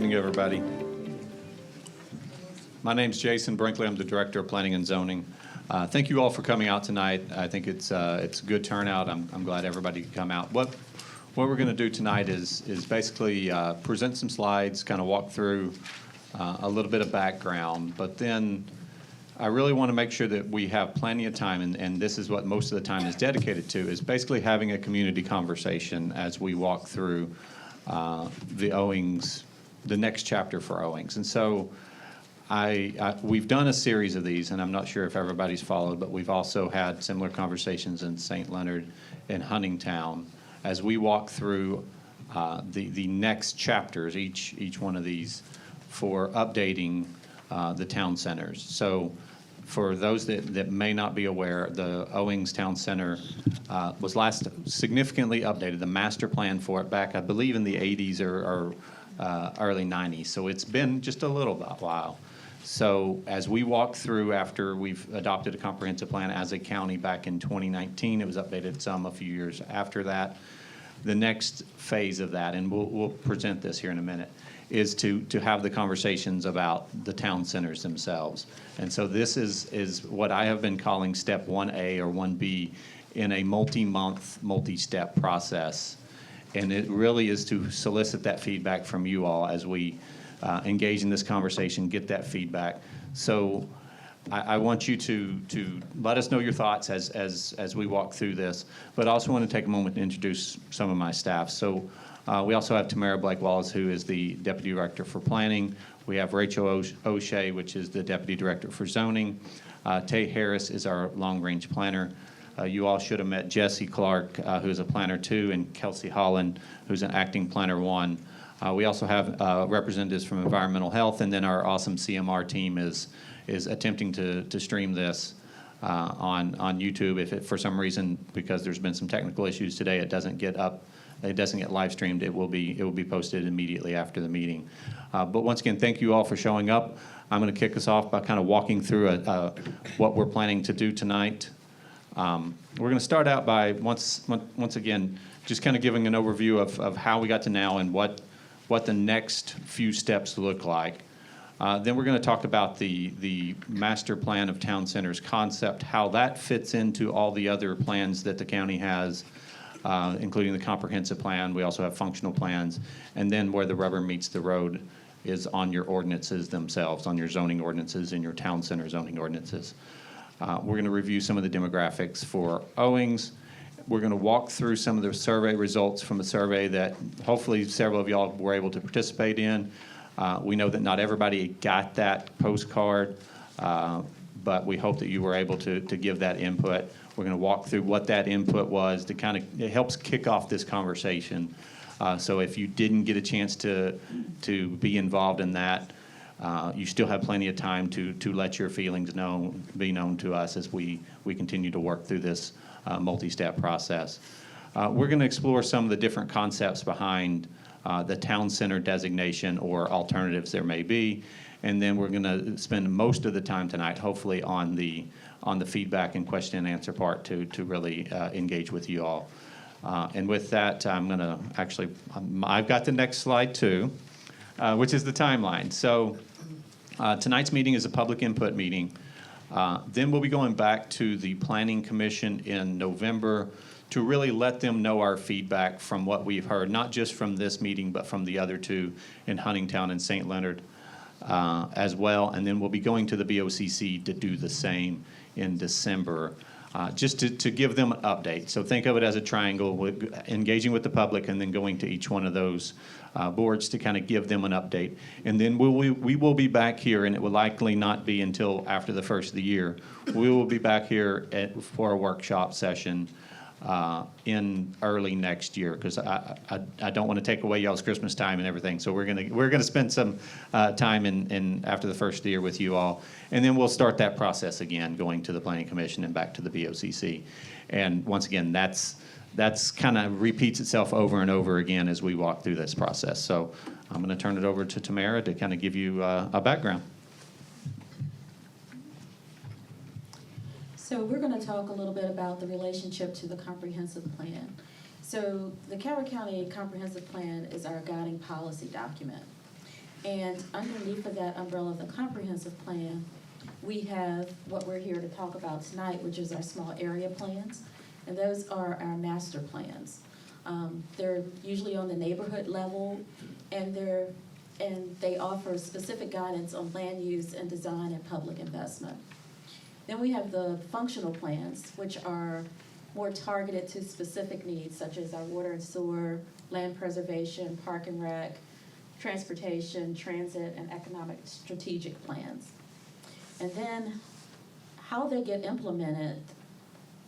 evening, everybody. My name is Jason Brinkley. I'm the Director of Planning and Zoning. Thank you all for coming out tonight. I think it's a good turnout. I'm glad everybody could come out. What we're going to do tonight is basically present some slides, kind of walk through a little bit of background, but then I really want to make sure that we have plenty of time, and this is what most of the time is dedicated to, is basically having a community conversation as we walk through the Owings, the next chapter for Owings. And so we've done a series of these, and I'm not sure if everybody's followed, but we've also had similar conversations in St. Leonard and Huntingtown as we walk through the next chapters, each one of these, for updating the town centers. So for those that may not be aware, the Owings Town Center was last significantly updated, the master plan for it back, I believe, in the 80s or early 90s. So it's been just a little while. So as we walk through, after we've adopted a comprehensive plan as a county back in 2019, it was updated some a few years after that. The next phase of that, and we'll present this here in a minute, is to have the conversations about the town centers themselves. And so this is what I have been calling step 1A or 1B in a multi-month, multi-step process. And it really is to solicit that feedback from you all as we engage in this conversation, get that feedback. So I want you to let us know your thoughts as we walk through this, but I also want to take a moment to introduce some of my staff. So we also have Tamara Blake-Wallace, who is the Deputy Director for Planning. We have Rachel O'Shea, which is the Deputy Director for Zoning. Tay Harris is our long-range planner. You all should have met Jesse Clark, who's a planner 2, and Kelsey Holland, who's an acting planner 1. We also have representatives from environmental health, and then our awesome CMR team is attempting to stream this on YouTube. If for some reason, because there's been some technical issues today, it doesn't get live streamed, it will be posted immediately after the meeting. But once again, thank you all for showing up. I'm going to kick us off by kind of walking through what we're planning to do tonight. We're going to start out by once again just kind of giving an overview of how we got to now and what the next few steps look like. Then we're going to talk about the master plan of town centers concept, how that fits into all the other plans that the county has, including the comprehensive plan. We also have functional plans. And then where the rubber meets the road is on your ordinances themselves, on your zoning ordinances and your town center zoning ordinances. We're going to review some of the demographics for Owings. We're going to walk through some of the survey results from a survey that hopefully several of y'all were able to participate in. We know that not everybody got that postcard, but we hope that you were able to give that input. We're going to walk through what that input was to kind of, it helps kick off this conversation. So if you didn't get a chance to be involved in that, you still have plenty of time to let your feelings be known to us as we continue to work through this multi-step process. We're going to explore some of the different concepts behind the town center designation or alternatives there may be, and then we're going to spend most of the time tonight, hopefully, on the feedback and question and answer part to really engage with you all. And with that, I'm going to actually, I've got the next slide too, which is the timeline. So tonight's meeting is a public input meeting. Then we'll be going back to the Planning Commission in November to really let them know our feedback from what we've heard, not just from this meeting, but from the other two in Huntingtown and St. Leonard as well. And then we'll be going to the BOCC to do the same in December, just to give them an update. So think of it as a triangle, engaging with the public and then going to each one of those boards to kind of give them an update. And then we will be back here, and it will likely not be until after the first of the year. We will be back here for a workshop session in early next year, because I don't want to take away y'all's Christmas time and everything. So we're gonna spend some time in after the first year with you all, and then we'll start that process again, going to the Planning Commission and back to the BOCC. And once again, that's kind of repeats itself over and over again as we walk through this process. So I'm going to turn it over to Tamara to kind of give you a background. So we're going to talk a little bit about the relationship to the comprehensive plan. So the Calvert County Comprehensive Plan is our guiding policy document. And underneath of that umbrella of the comprehensive plan, we have what we're here to talk about tonight, which is our small area plans. And those are our master plans. They're usually on the neighborhood level, and they offer specific guidance on land use and design and public investment. Then we have the functional plans, which are more targeted to specific needs, such as our water and sewer, land preservation, park and rec, transportation, transit, and economic strategic plans. And then how they get implemented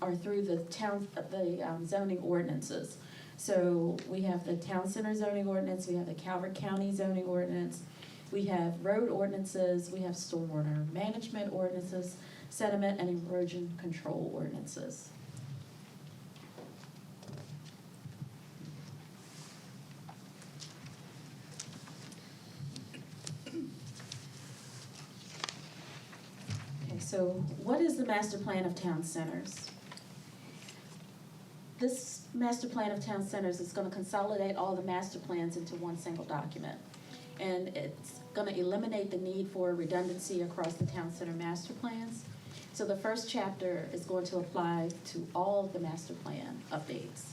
are through the zoning ordinances. So we have the town center zoning ordinance, we have the Calvert County zoning ordinance, we have road ordinances, we have stormwater management ordinances, sediment and erosion control ordinances. Okay, so what is the master plan of town centers? This master plan of town centers is going to consolidate all the master plans into one single document. And it's going to eliminate the need for redundancy across the town center master plans. So the first chapter is going to apply to all of the master plan updates.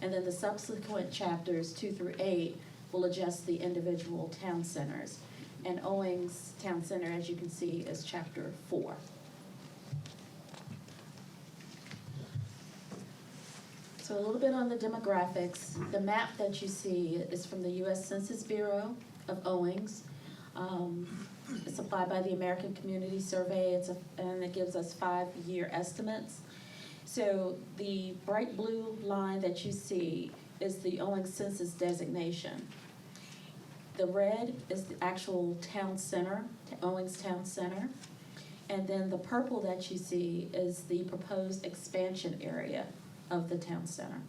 And then the subsequent chapters 2 through 8 will adjust the individual town centers. And Owings Town Center, as you can see, is chapter 4. So a little bit on the demographics. The map that you see is from the U.S. Census Bureau of Owings. It's applied by the American Community Survey, and it gives us 5-year estimates. So the bright blue line that you see is the Owings Census designation. The red is the actual town center, Owings Town Center. And then the purple that you see is the proposed expansion area of the town center.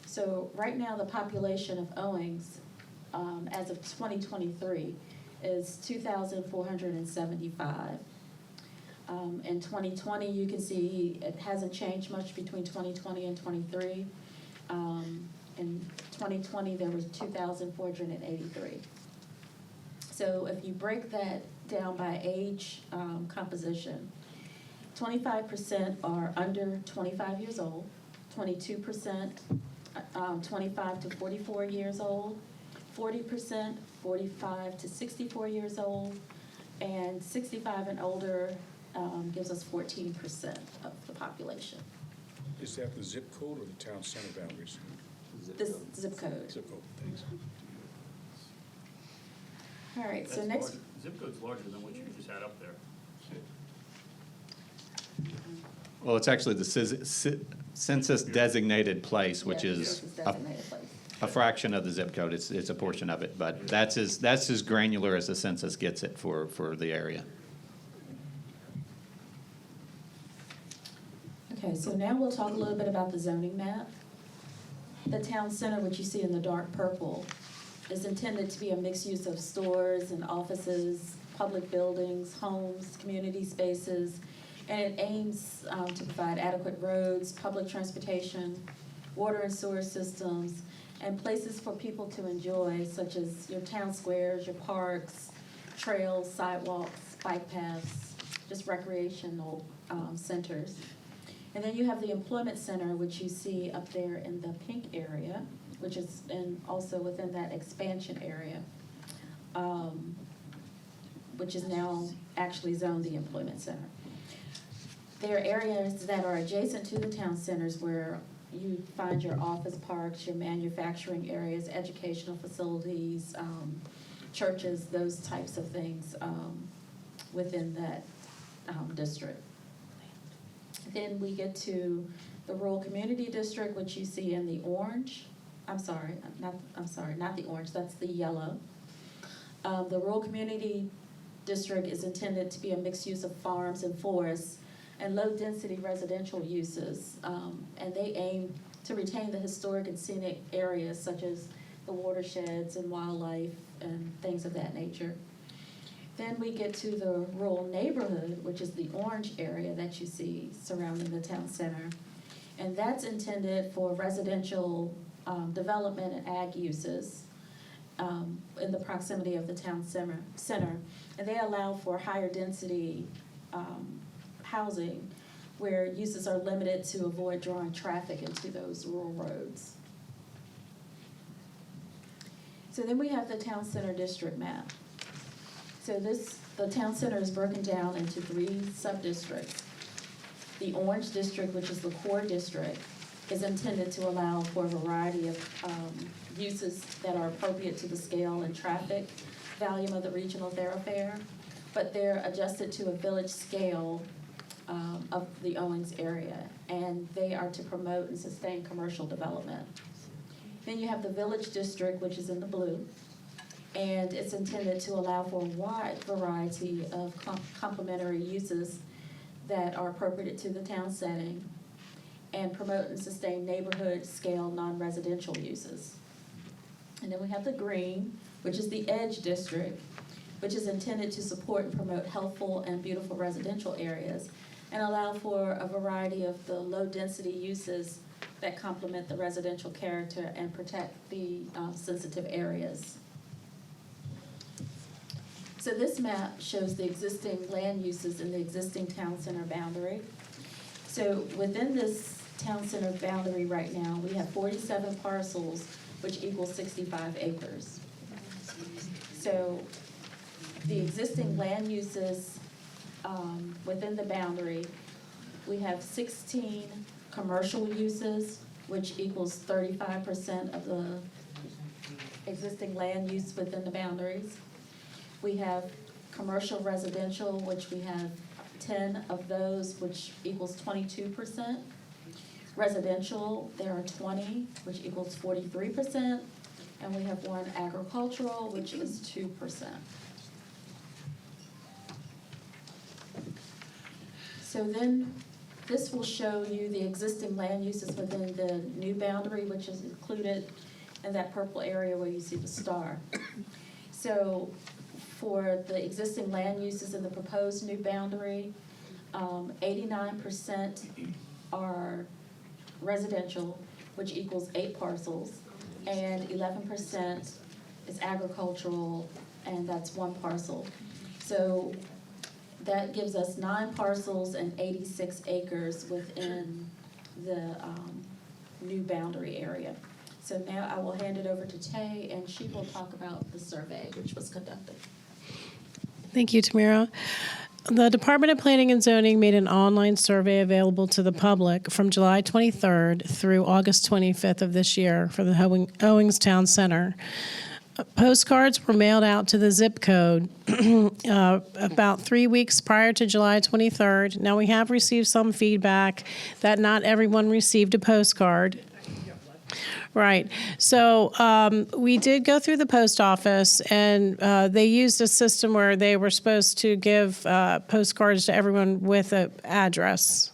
So right now the population of Owings, as of 2023, is 2,475. In 2020, you can see it hasn't changed much between 2020 and 23. In 2020, there was 2,483. So if you break that down by age composition, 25% are under 25 years old, 22% 25 to 44 years old, 40% 45 to 64 years old, and 65 and older gives us 14% of the population. Is that the zip code or the town center boundaries? This zip code. Zip code, thanks. All right, so That's next. larger. Zip code's larger than what you just had up there. Well, it's actually the census designated place, which Yes, is census designated place. a fraction of the zip code. It's a portion of it, but that's as granular as the census gets it for the area. Okay, so now we'll talk a little bit about the zoning map. The town center, which you see in the dark purple, is intended to be a mixed use of stores and offices, public buildings, homes, community spaces, and it aims to provide adequate roads, public transportation, water and sewer systems, and places for people to enjoy, such as your town squares, your parks, trails, sidewalks, bike paths, just recreational centers. And then you have the employment center, which you see up there in the pink area, which is also within that expansion area, which is now actually zoned the employment center. There are areas that are adjacent to the town centers where you find your office parks, your manufacturing areas, educational facilities, churches, those types of things within that district. Then we get to the rural community district, which you see in the orange. Not the orange, that's the yellow. The rural community district is intended to be a mixed use of farms and forests and low-density residential uses, and they aim to retain the historic and scenic areas such as the watersheds and wildlife and things of that nature. Then we get to the rural neighborhood, which is the orange area that you see surrounding the town center, and that's intended for residential development and ag uses. in the proximity of the town center. And they allow for higher density housing where uses are limited to avoid drawing traffic into those rural roads. So then we have the town center district map. So the town center is broken down into 3 sub-districts. The Orange District, which is the core district, is intended to allow for a variety of uses that are appropriate to the scale and traffic volume of the regional thoroughfare, but they're adjusted to a village scale of the Owings area, and they are to promote and sustain commercial development. Then you have the Village District, which is in the blue, and it's intended to allow for a wide variety of complementary uses that are appropriate to the town setting and promote and sustain neighborhood scale non-residential uses. And then we have the green, which is the Edge District, which is intended to support and promote healthful and beautiful residential areas and allow for a variety of the low-density uses that complement the residential character and protect the sensitive areas. So this map shows the existing land uses in the existing town center boundary. So within this town center boundary right now, we have 47 parcels, which equals 65 acres. So the existing land uses within the boundary, we have 16 commercial uses, which equals 35% of the existing land use within the boundaries. We have commercial residential, which we have 10 of those, which equals 22%. Residential, there are 20, which equals 43%. And we have 1 agricultural, which is 2%. So then this will show you the existing land uses within the new boundary, which is included in that purple area where you see the star. So for the existing land uses in the proposed new boundary, 89% are residential, which equals 8 parcels, and 11% is agricultural, and that's 1 parcel. So that gives us 9 parcels and 86 acres within the new boundary area. So now I will hand it over to Tay, and she will talk about the survey which was conducted. Thank you, Tamara. The Department of Planning and Zoning made an online survey available to the public from July 23rd through August 25th of this year for the Owings Town Center. Postcards were mailed out to the zip code about 3 weeks prior to July 23rd. Now, we have received some feedback that not everyone received a postcard. Right. So we did go through the post office, and they used a system where they were supposed to give postcards to everyone with an address,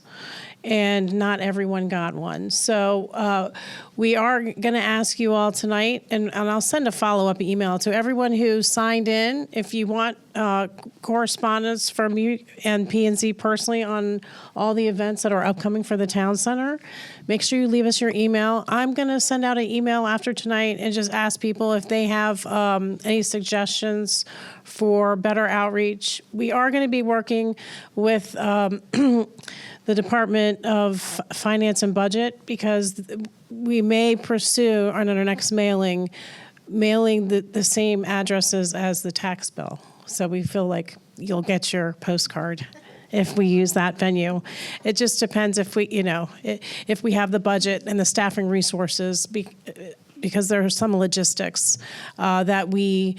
and not everyone got one. So we are going to ask you all tonight, and I'll send a follow-up email to everyone who signed in. If you want correspondence from you and P&Z personally on all the events that are upcoming for the town center, make sure you leave us your email. I'm going to send out an email after tonight and just ask people if they have any suggestions for better outreach. We are going to be working with the Department of Finance and Budget, because we may pursue on our next mailing the same addresses as the tax bill. So we feel like you'll get your postcard if we use that venue. It just depends if if we have the budget and the staffing resources, because there are some logistics that we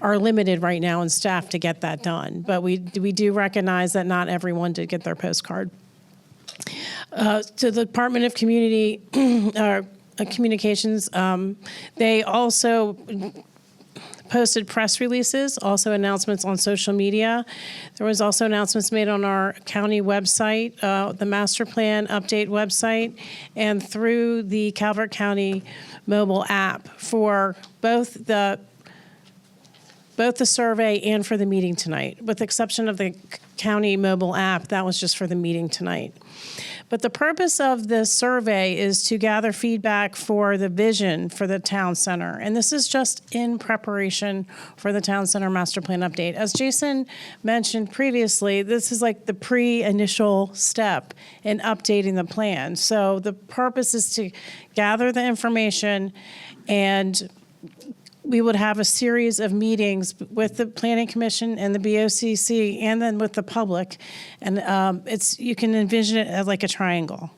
are limited right now in staff to get that done. But we do recognize that not everyone did get their postcard. To the Department of Communications, they also posted press releases, also announcements on social media. There was also announcements made on our county website, the master plan update website, and through the Calvert County mobile app for both the survey and for the meeting tonight. With the exception of the county mobile app, that was just for the meeting tonight. But the purpose of this survey is to gather feedback for the vision for the town center. And this is just in preparation for the town center master plan update. As Jason mentioned previously, this is like the pre-initial step in updating the plan. So the purpose is to gather the information, and we would have a series of meetings with the Planning Commission and the BOCC, and then with the public. And you can envision it as like a triangle.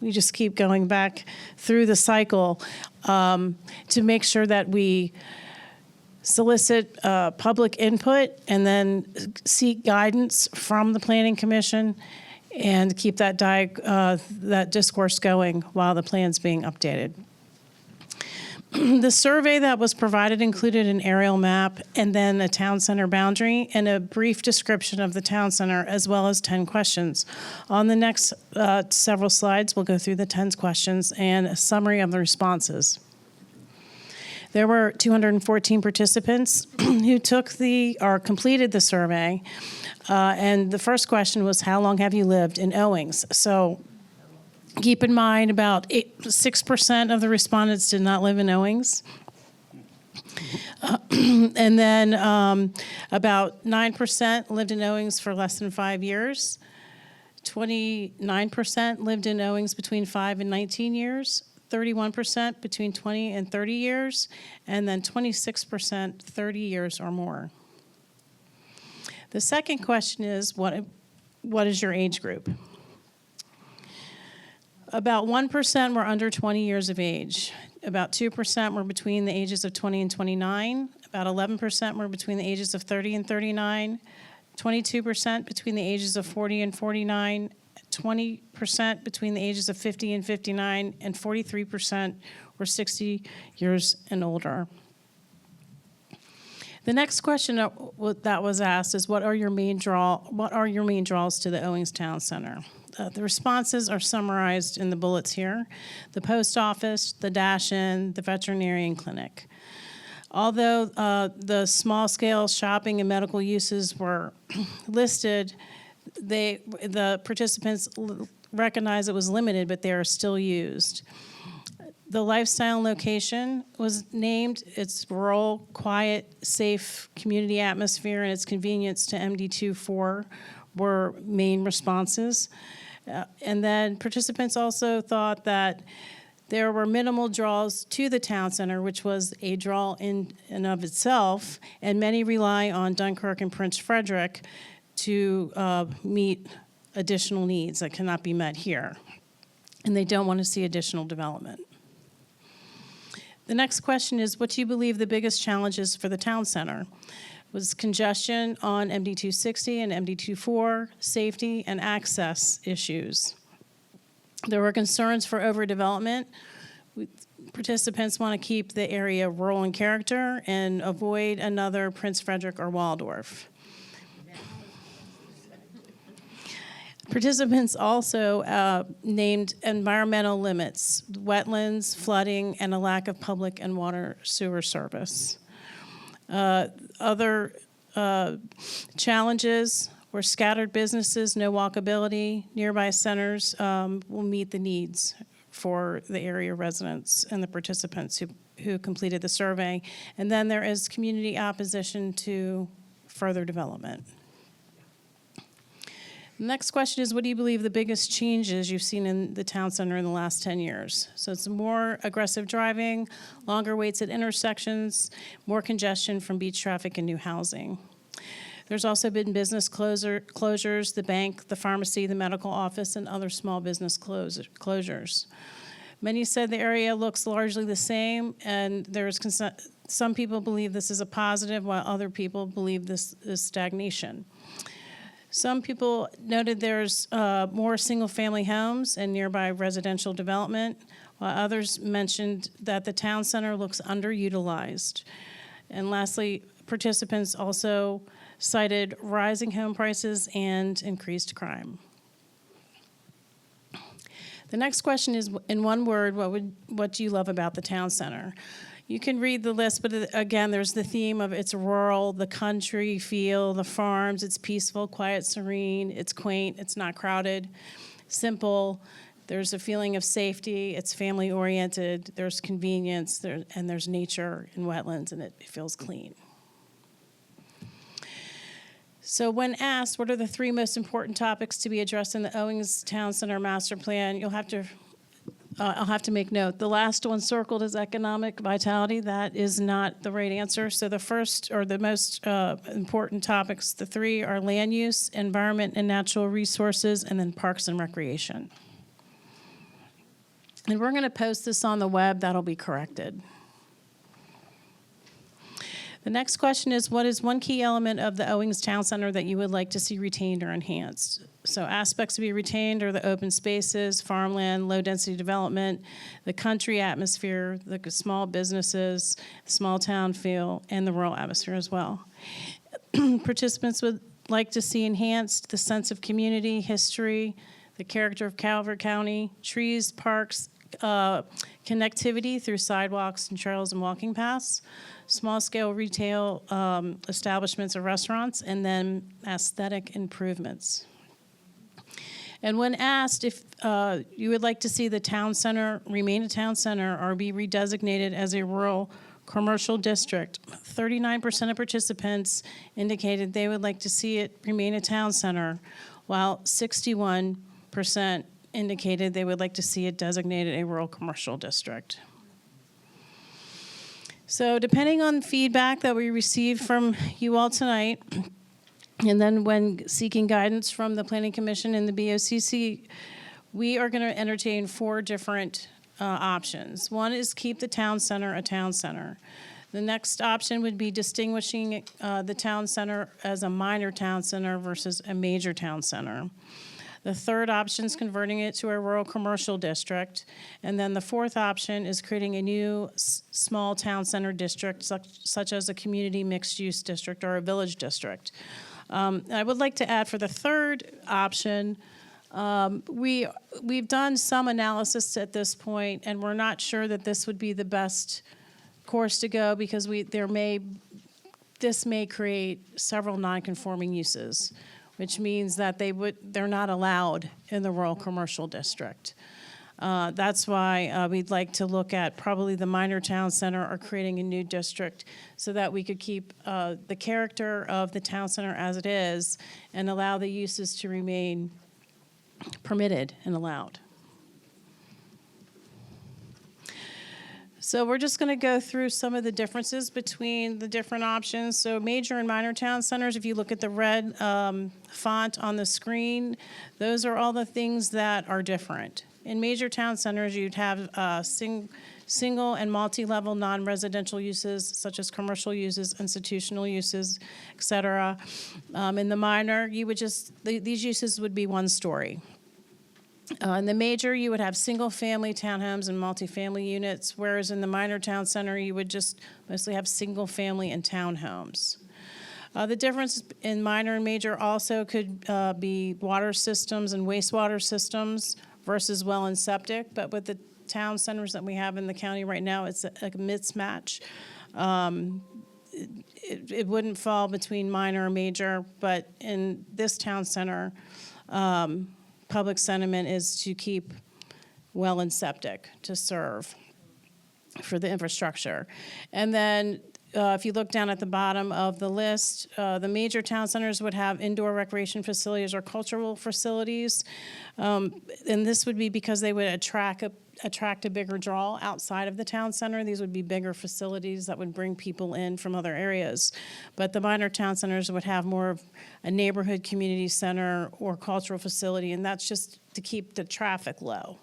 We just keep going back through the cycle to make sure that we solicit public input and then seek guidance from the Planning Commission and keep that discourse going while the plan's being updated. The survey that was provided included an aerial map and then a town center boundary and a brief description of the town center, as well as 10 questions. On the next several slides, we'll go through the 10 questions and a summary of the responses. There were 214 participants who completed the survey. And the first question was, how long have you lived in Owings? So keep in mind, about 6% of the respondents did not live in Owings. And then about 9% lived in Owings for less than 5 years. 29% lived in Owings between 5 and 19 years. 31% between 20 and 30 years. And then 26% 30 years or more. The second question is, what is your age group? About 1% were under 20 years of age. About 2% were between the ages of 20 and 29. About 11% were between the ages of 30 and 39. 22% between the ages of 40 and 49. 20% between the ages of 50 and 59. And 43% were 60 years and older. The next question that was asked is, what are your main draws to the Owings Town Center? The responses are summarized in the bullets here: the post office, the dash-in, the veterinarian clinic. Although the small-scale shopping and medical uses were listed, the participants recognized it was limited, but they are still used. The lifestyle location was named. Its rural, quiet, safe community atmosphere and its convenience to MD24 were main responses. And then participants also thought that there were minimal draws to the town center, which was a draw in and of itself, and many rely on Dunkirk and Prince Frederick to meet additional needs that cannot be met here. And they don't want to see additional development. The next question is, what do you believe the biggest challenges for the town center? Was congestion on MD260 and MD24, safety, and access issues. There were concerns for overdevelopment. Participants want to keep the area rural in character and avoid another Prince Frederick or Waldorf. Participants also named environmental limits: wetlands, flooding, and a lack of public and water sewer service. Other challenges were scattered businesses, no walkability. Nearby centers will meet the needs for the area residents and the participants who completed the survey. And then there is community opposition to further development. The next question is, what do you believe the biggest changes you've seen in the town center in the last 10 years? So it's more aggressive driving, longer waits at intersections, more congestion from beach traffic and new housing. There's also been business closures, the bank, the pharmacy, the medical office, and other small business closures. Many said the area looks largely the same, and some people believe this is a positive, while other people believe this is stagnation. Some people noted there's more single-family homes and nearby residential development, while others mentioned that the town center looks underutilized. And lastly, participants also cited rising home prices and increased crime. The next question is, in one word, what do you love about the town center? You can read the list, but again, there's the theme of it's rural, the country feel, the farms, it's peaceful, quiet, serene, it's quaint, it's not crowded, simple, There's a feeling of safety, it's family-oriented, there's convenience, and there's nature and wetlands, and it feels clean. So when asked, what are the 3 most important topics to be addressed in the Owings Town Center Master Plan, I'll have to make note. The last one circled is economic vitality. That is not the right answer. So the first or the most important topics, the 3 are land use, environment and natural resources, and then parks and recreation. And we're going to post this on the web. That'll be corrected. The next question is, what is one key element of the Owings Town Center that you would like to see retained or enhanced? So aspects to be retained are the open spaces, farmland, low-density development, the country atmosphere, the small businesses, small town feel, and the rural atmosphere as well. Participants would like to see enhanced the sense of community, history, the character of Calvert County, trees, parks, connectivity through sidewalks and trails and walking paths, small-scale retail establishments or restaurants, and then aesthetic improvements. And when asked if you would like to see the town center remain a town center or be redesignated as a rural commercial district, 39% of participants indicated they would like to see it remain a town center, while 61% indicated they would like to see it designated a rural commercial district. So depending on feedback that we received from you all tonight, and then when seeking guidance from the Planning Commission and the BOCC, we are going to entertain 4 different options. One is keep the town center a town center. The next option would be distinguishing the town center as a minor town center versus a major town center. The third option is converting it to a rural commercial district. And then the 4th option is creating a new small town center district, such as a community mixed-use district or a village district. I would like to add for the 3rd option, we've done some analysis at this point, and we're not sure that this would be the best course to go because this may create several non-conforming uses, which means that they're not allowed in the rural commercial district. That's why we'd like to look at probably the minor town center or creating a new district so that we could keep the character of the town center as it is and allow the uses to remain permitted and allowed. So we're just going to go through some of the differences between the different options. So major and minor town centers, if you look at the red font on the screen, those are all the things that are different. In major town centers, you'd have single and multi-level non-residential uses, such as commercial uses, institutional uses, et cetera. In the minor, these uses would be 1 story. In the major, you would have single-family townhomes and multifamily units, whereas in the minor town center, you would just mostly have single-family and townhomes. The difference in minor and major also could be water systems and wastewater systems versus well and septic, but with the town centers that we have in the county right now, it's a mismatch. It wouldn't fall between minor or major, but in this town center, public sentiment is to keep well and septic to serve for the infrastructure. And then if you look down at the bottom of the list, the major town centers would have indoor recreation facilities or cultural facilities. And this would be because they would attract a bigger draw outside of the town center. These would be bigger facilities that would bring people in from other areas. But the minor town centers would have more of a neighborhood community center or cultural facility, and that's just to keep the traffic low.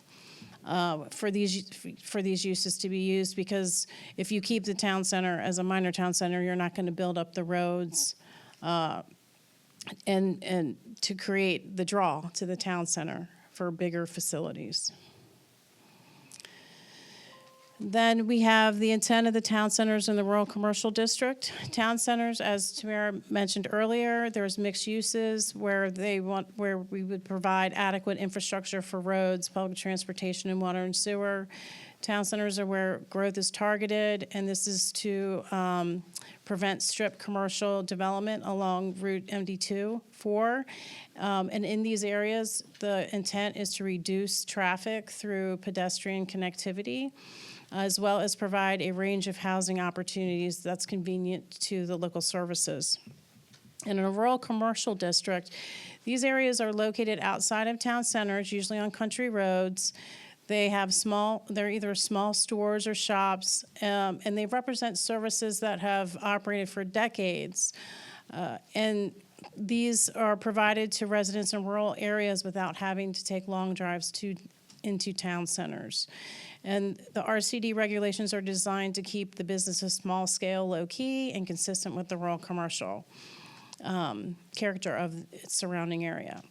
For these uses to be used, because if you keep the town center as a minor town center, you're not going to build up the roads and to create the draw to the town center for bigger facilities. Then we have the intent of the town centers in the rural commercial district. Town centers, as Tamara mentioned earlier, there's mixed uses where we would provide adequate infrastructure for roads, public transportation, and water and sewer. Town centers are where growth is targeted, and this is to prevent strip commercial development along Route MD2-4. And in these areas, the intent is to reduce traffic through pedestrian connectivity, as well as provide a range of housing opportunities that's convenient to the local services. In a rural commercial district, these areas are located outside of town centers, usually on country roads. They're either small stores or shops, and they represent services that have operated for decades. And these are provided to residents in rural areas without having to take long drives into town centers. And the RCD regulations are designed to keep the businesses small scale, low key, and consistent with the rural commercial character of its surrounding area.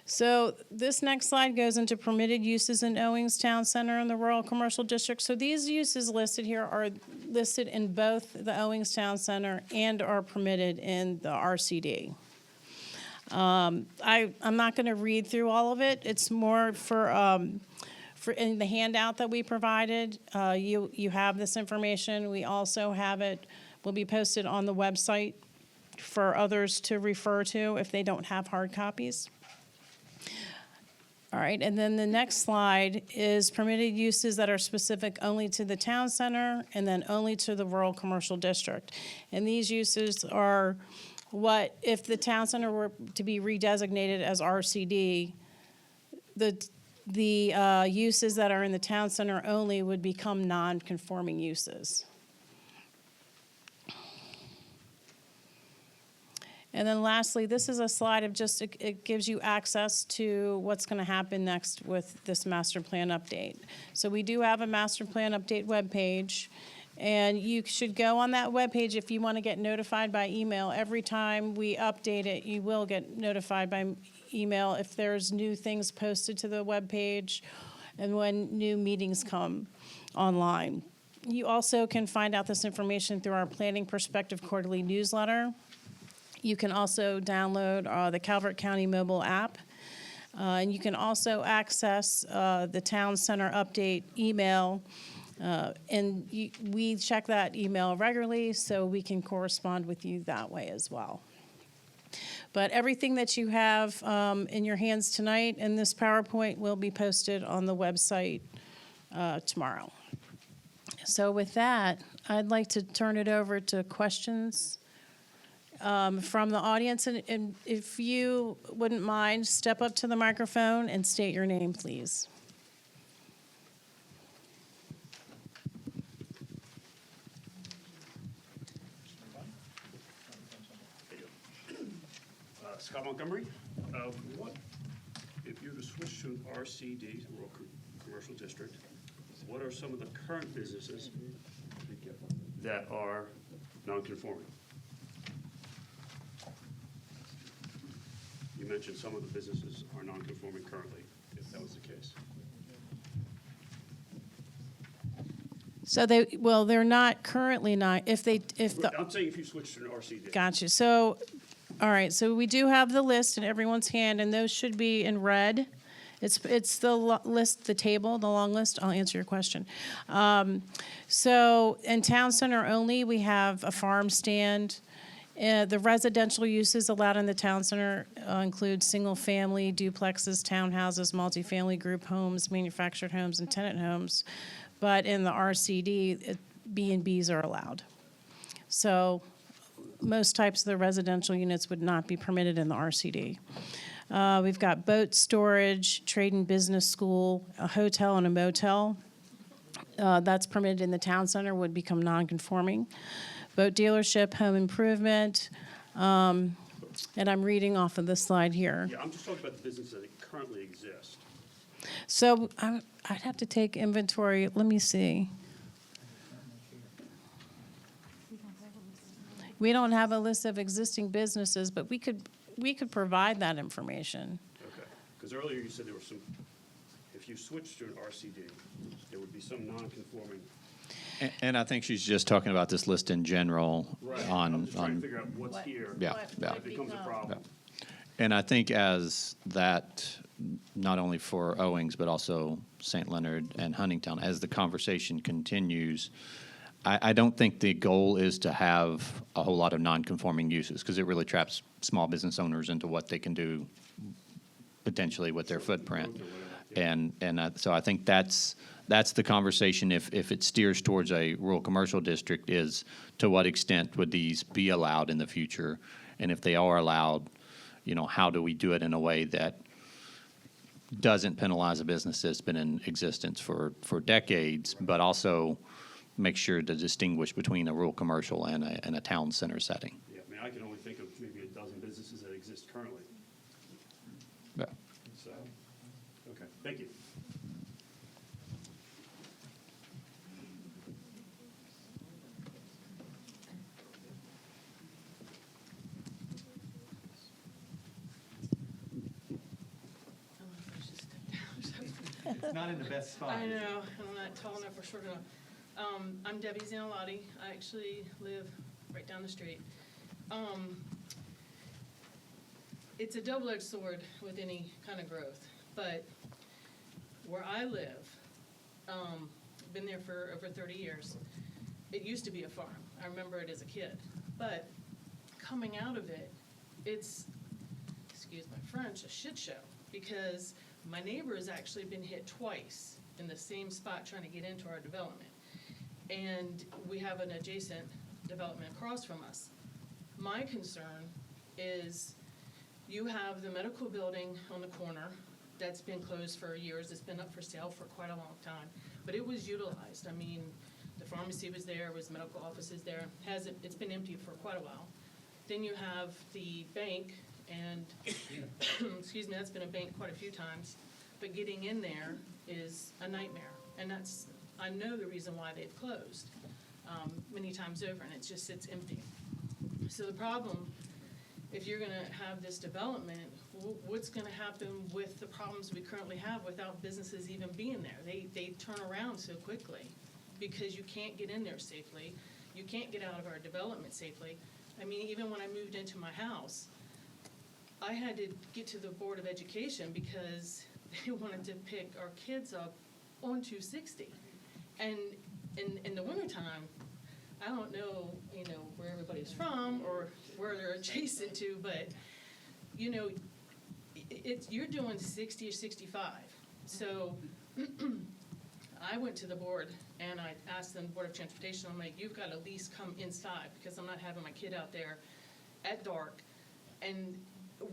So this next slide goes into permitted uses in Owings Town Center and the rural commercial district. So these uses listed here are listed in both the Owings Town Center and are permitted in the RCD. I'm not going to read through all of it. It's more for in the handout that we provided. You have this information. We also have it. Will be posted on the website for others to refer to if they don't have hard copies. All right, and then the next slide is permitted uses that are specific only to the town center and then only to the rural commercial district. And these uses are what, if the town center were to be redesignated as RCD, the uses that are in the town center only would become non-conforming uses. And then lastly, this is a slide of just, it gives you access to what's going to happen next with this master plan update. So we do have a master plan update webpage, and you should go on that webpage if you want to get notified by email. Every time we update it, you will get notified by email if there's new things posted to the webpage and when new meetings come online. You also can find out this information through our Planning Perspective quarterly newsletter. You can also download the Calvert County mobile app. And you can also access the Town Center update email. We check that email regularly, so we can correspond with you that way as well. But everything that you have in your hands tonight in this PowerPoint will be posted on the website tomorrow. So with that, I'd like to turn it over to questions from the audience. And if you wouldn't mind, step up to the microphone and state your name, please. Scott Montgomery, what, if you were to switch to an RCD, Rural Commercial District, what are some of the current businesses that are non-conforming? You mentioned some of the businesses are non-conforming currently, if that was the case. So they're not currently not, if I'm saying if you switch to an RCD. Gotcha. So, all right, so we do have the list in everyone's hand, and those should be in red. It's the list, the table, the long list. I'll answer your question. So in town center only, we have a farm stand. The residential uses allowed in the town center include single-family, duplexes, townhouses, multifamily group homes, manufactured homes, and tenant homes. But in the RCD, B&Bs are allowed. So most types of the residential units would not be permitted in the RCD. We've got boat storage, trade and business school, a hotel, and a motel. That's permitted in the town center, would become non-conforming. Boat dealership, home improvement, and I'm reading off of this slide here. Yeah, I'm just talking about the businesses that currently exist. So I'd have to take inventory. Let me see. We don't have a list of existing businesses, but we could provide that information. Okay, because earlier you said there were some, if you switched to an RCD, there would be some non-conforming. And I think she's just talking about this list in general I'm on, just trying to figure out what's here. Yeah, yeah. If it becomes a problem. And I think as that, not only for Owings, but also St. Leonard and Huntingtown, as the conversation continues, I don't think the goal is to have a whole lot of non-conforming uses, because it really traps small business owners into what they can do potentially with their footprint. So I think that's the conversation, if it steers towards a rural commercial district, is to what extent would these be allowed in the future? And if they are allowed, how do we do it in a way that doesn't penalize a business that's been in existence for decades, but also make sure to distinguish between a rural commercial and a town center setting? Yeah, I mean, I can only think of maybe a dozen businesses that exist currently. Yeah. So, okay, thank you. It's not in the best spot. I know, I'm not tall enough or short enough. I'm Debbie Zanalotti. I actually live right down the street. It's a double-edged sword with any kind of growth, but where I live, been there for over 30 years. It used to be a farm. I remember it as a kid, but coming out of it, it's, excuse my French, a shit show, because my neighbor has actually been hit twice in the same spot trying to get into our development. And we have an adjacent development across from us. My concern is you have the medical building on the corner that's been closed for years. It's been up for sale for quite a long time, but it was utilized. I mean, the pharmacy was there, was medical offices there. It's been empty for quite a while. Then you have the bank, and excuse me, that's been a bank quite a few times, but getting in there is a nightmare. And I know the reason why they've closed many times over, and it just sits empty. So the problem, if you're gonna have this development, what's gonna happen with the problems we currently have without businesses even being there? They turn around so quickly because you can't get in there safely. You can't get out of our development safely. I mean, even when I moved into my house, I had to get to the Board of Education because they wanted to pick our kids up on 260. And in the wintertime, I don't know, where everybody's from or where they're adjacent to, but, you're doing 60 or 65. So I went to the board and I asked them, Board of Transportation, I'm like, you've got to at least come inside because I'm not having my kid out there at dark. And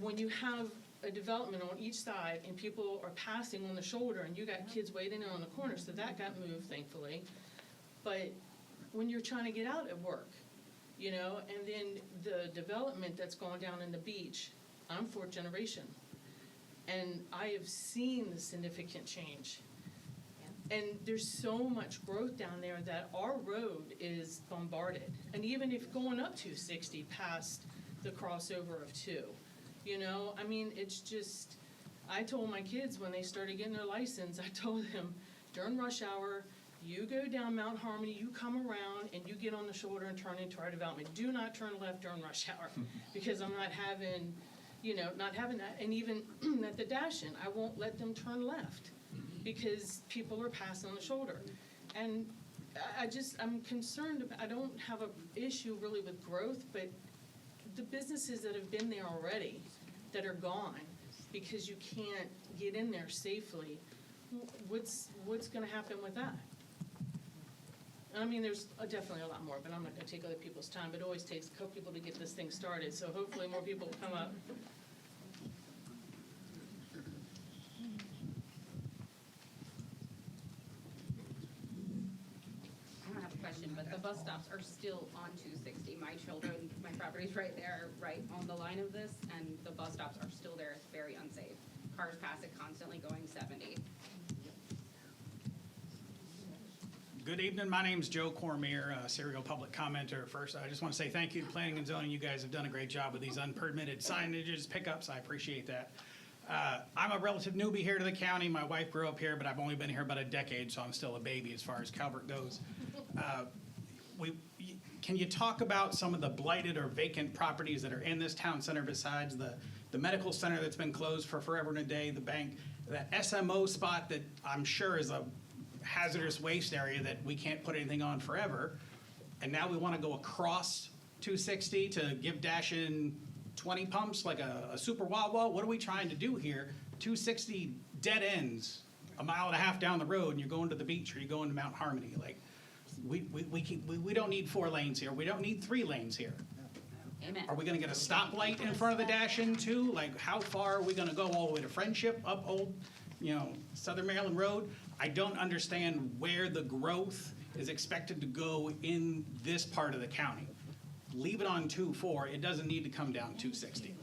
when you have a development on each side and people are passing on the shoulder and you got kids waiting on the corner, so that got moved, thankfully. But when you're trying to get out at work, and then the development that's gone down in the beach, I'm fourth generation. And I have seen the significant change. And there's so much growth down there that our road is bombarded. And even if going up 260 past the crossover of 2, I mean, it's just, I told my kids when they started getting their license, I told them, during rush hour, you go down Mount Harmony, you come around, and you get on the shoulder and turn into our development. Do not turn left during rush hour, because I'm not having, that. And even at the dash-in, I won't let them turn left, because people are passing on the shoulder. And I'm concerned, I don't have an issue really with growth, but the businesses that have been there already, that are gone, because you can't get in there safely, what's gonna happen with that? I mean, there's definitely a lot more, but I'm not gonna take other people's time. It always takes a couple people to get this thing started, so hopefully more people will come up. I don't have a question, but the bus stops are still on 260. My children, my property's right there, right on the line of this, and the bus stops are still there. It's very unsafe. Cars pass it constantly going 70. Good evening. My name's Joe Cormier, serial public commenter. First, I just want to say thank you to Planning and Zoning. You guys have done a great job with these unpermitted signages, pickups. I appreciate that. I'm a relative newbie here to the county. My wife grew up here, but I've only been here about a decade, so I'm still a baby as far as Calvert goes. Can you talk about some of the blighted or vacant properties that are in this town center besides the the medical center that's been closed for forever and a day, the bank, that SMO spot that I'm sure is a hazardous waste area that we can't put anything on forever. And now we want to go across 260 to give Dashin 20 pumps like a super Wawa. What are we trying to do here? 260 dead ends a mile and a half down the road, and you're going to the beach or you're going to Mount Harmony. Like, we don't need 4 lanes here. We don't need 3 lanes here. Amen. Are we gonna get a stoplight in front of the dash-in too? Like, how far are we gonna go, all the way to Friendship, up Old, Southern Maryland Road? I don't understand where the growth is expected to go in this part of the county. Leave it on 2-4, it doesn't need to come down 260.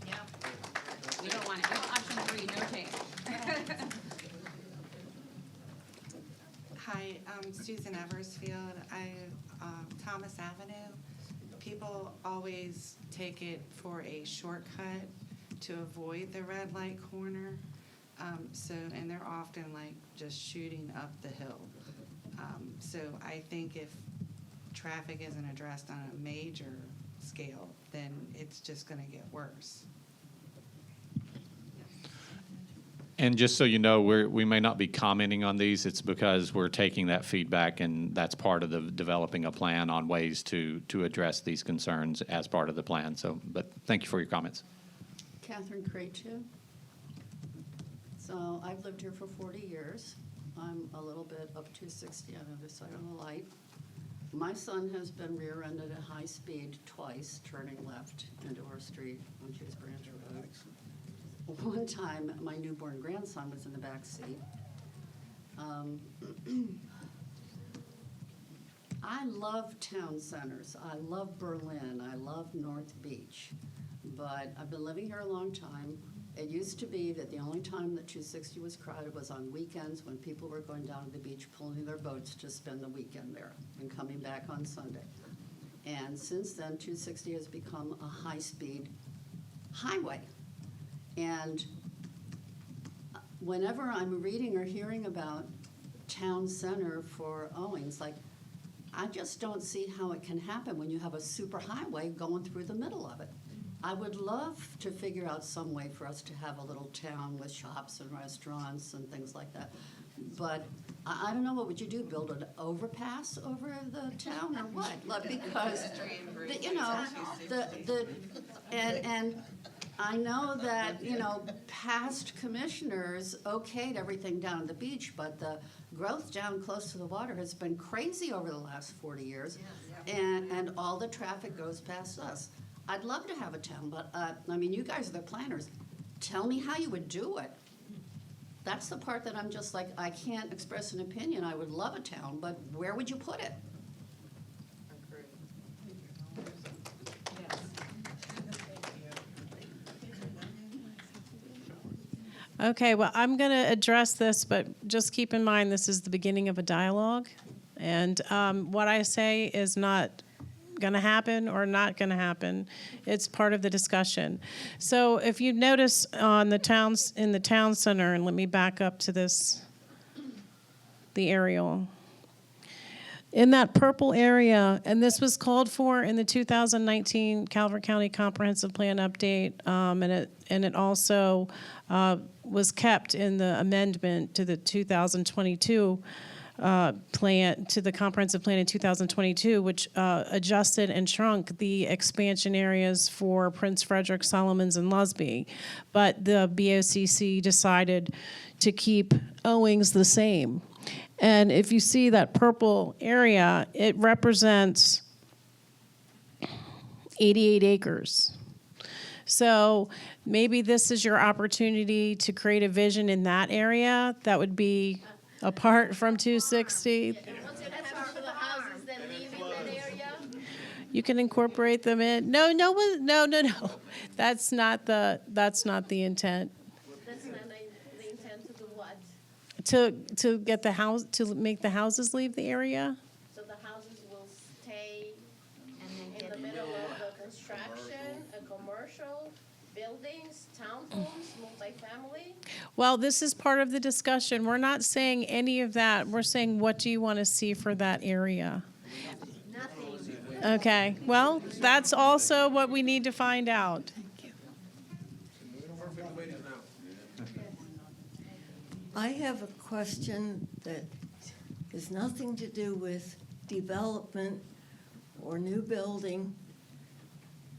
Yeah. We don't want it. Option 3, no change. Hi, I'm Susan Eversfield. Thomas Avenue. People always take it for a shortcut to avoid the red light corner. And they're often like just shooting up the hill. So I think if traffic isn't addressed on a major scale, then it's just gonna get worse. And just so you know, we may not be commenting on these. It's because we're taking that feedback, and that's part of the developing a plan on ways to address these concerns as part of the plan. So, but thank you for your comments. Catherine Krejci. So I've lived here for 40 years. I'm a little bit up 260 on the other side of the light. My son has been rear-ended at high speed twice, turning left into our street on Cheese Branch Road. One time, my newborn grandson was in the back seat. I love town centers. I love Berlin. I love North Beach. But I've been living here a long time. It used to be that the only time that 260 was crowded was on weekends when people were going down to the beach, pulling their boats to spend the weekend there and coming back on Sunday. And since then, 260 has become a high-speed highway. And whenever I'm reading or hearing about town center for Owings, like, I just don't see how it can happen when you have a super highway going through the middle of it. I would love to figure out some way for us to have a little town with shops and restaurants and things like that. But I don't know, what would you do, build an overpass over the town or what? Like, because, and I know that, past commissioners okayed everything down the beach, but the growth down close to the water has been crazy over the last 40 years, and all the traffic goes past us. I'd love to have a town, but, you guys are the planners. Tell me how you would do it. That's the part that I'm just like, I can't express an opinion. I would love a town, but where would you put it? Okay, well, I'm going to address this, but just keep in mind this is the beginning of a dialogue. And what I say is not going to happen or not going to happen. It's part of the discussion. So if you notice on the towns, in the town center, and let me back up to this, the aerial. In that purple area, and this was called for in the 2019 Calvert County Comprehensive Plan update, and it also was kept in the amendment to the 2022 plan, to the comprehensive plan in 2022, which adjusted and shrunk the expansion areas for Prince Frederick, Solomons, and Lusby. But the BOCC decided to keep Owings the same. And if you see that purple area, it represents 88 acres. So maybe this is your opportunity to create a vision in that area that would be apart from 260. What's going to happen to the houses that leave in that area? You can incorporate them in. No. That's not the intent. That's not the intent to do what? To get the house, to make the houses leave the area. So the houses will stay in the middle of the construction, a commercial, buildings, townhomes, multifamily? Well, this is part of the discussion. We're not saying any of that. We're saying, what do you want to see for that area? Nothing. Okay, well, that's also what we need to find out. I have a question that has nothing to do with development or new building.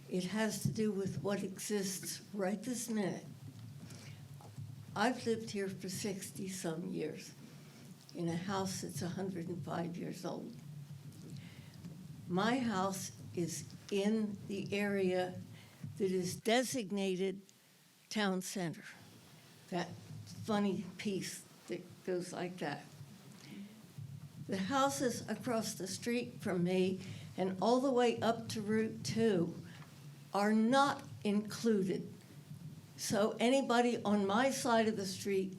It has to do with what exists right this minute. I've lived here for 60-some years in a house that's 105 years old. My house is in the area that is designated town center, that funny piece that goes like that. The houses across the street from me and all the way up to Route 2 are not included. So anybody on my side of the street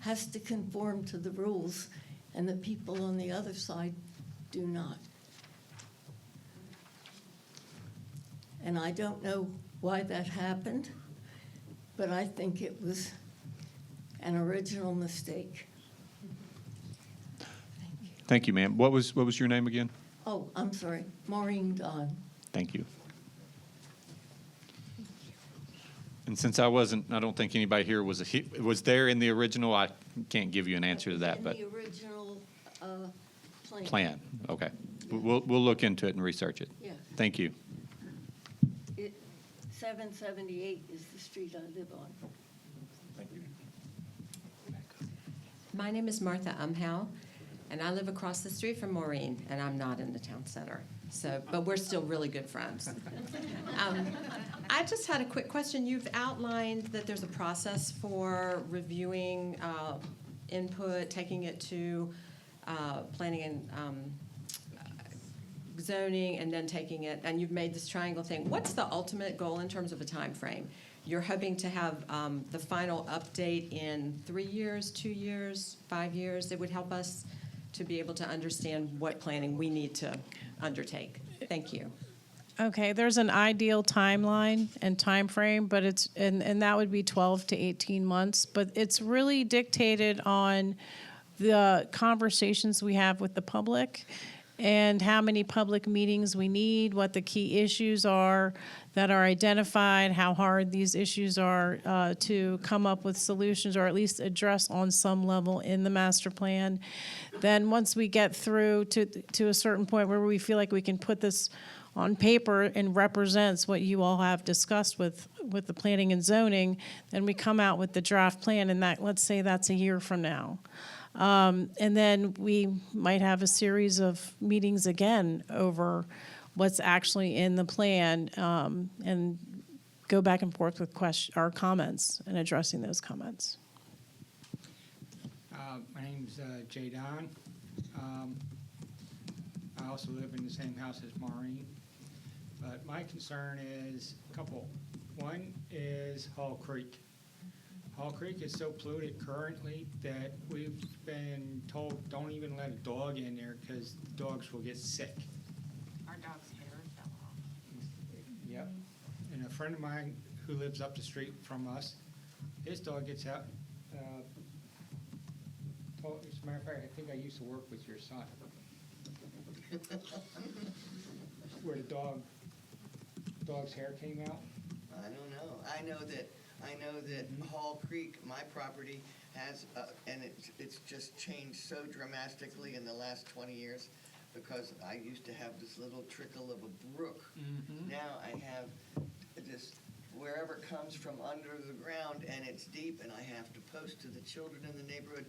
has to conform to the rules, and the people on the other side do not. And I don't know why that happened, but I think it was an original mistake. Thank you, ma'am. What was your name again? Oh, I'm sorry, Maureen Don. Thank you. And since I don't think anybody here was there in the original, I can't give you an answer to that, but In the original plan. plan, okay. We'll look into it and research it. Yeah. Thank you. 778 is the street I live on. My name is Martha Umhow, and I live across the street from Maureen, and I'm not in the town center. So, but we're still really good friends. I just had a quick question. You've outlined that there's a process for reviewing input, taking it to planning and zoning, and then taking it, and you've made this triangle thing. What's the ultimate goal in terms of a time frame? You're hoping to have the final update in 3 years, 2 years, 5 years? It would help us to be able to understand what planning we need to undertake. Thank you. Okay, there's an ideal timeline and time frame, but and that would be 12 to 18 months, but it's really dictated on the conversations we have with the public and how many public meetings we need, what the key issues are that are identified, how hard these issues are to come up with solutions or at least address on some level in the master plan. Then once we get through to a certain point where we feel like we can put this on paper and represents what you all have discussed with the planning and zoning, then we come out with the draft plan, and that, let's say that's a year from now. And then we might have a series of meetings again over what's actually in the plan, and go back and forth with our comments and addressing those comments. My name's Jay Don. I also live in the same house as Maureen. But my concern is a couple. One is Hall Creek. Hall Creek is so polluted currently that we've been told don't even let a dog in there because dogs will get sick. Our dog's hair fell off. Yep. And a friend of mine who lives up the street from us, his dog gets out. As a matter of fact, I think I used to work with your son. Where the dog's hair came out. I don't know. I know that Hall Creek, my property, has, and it's just changed so dramatically in the last 20 years because I used to have this little trickle of a brook. Mm-hmm. Now I have this wherever it comes from under the ground, and it's deep, and I have to post to the children in the neighborhood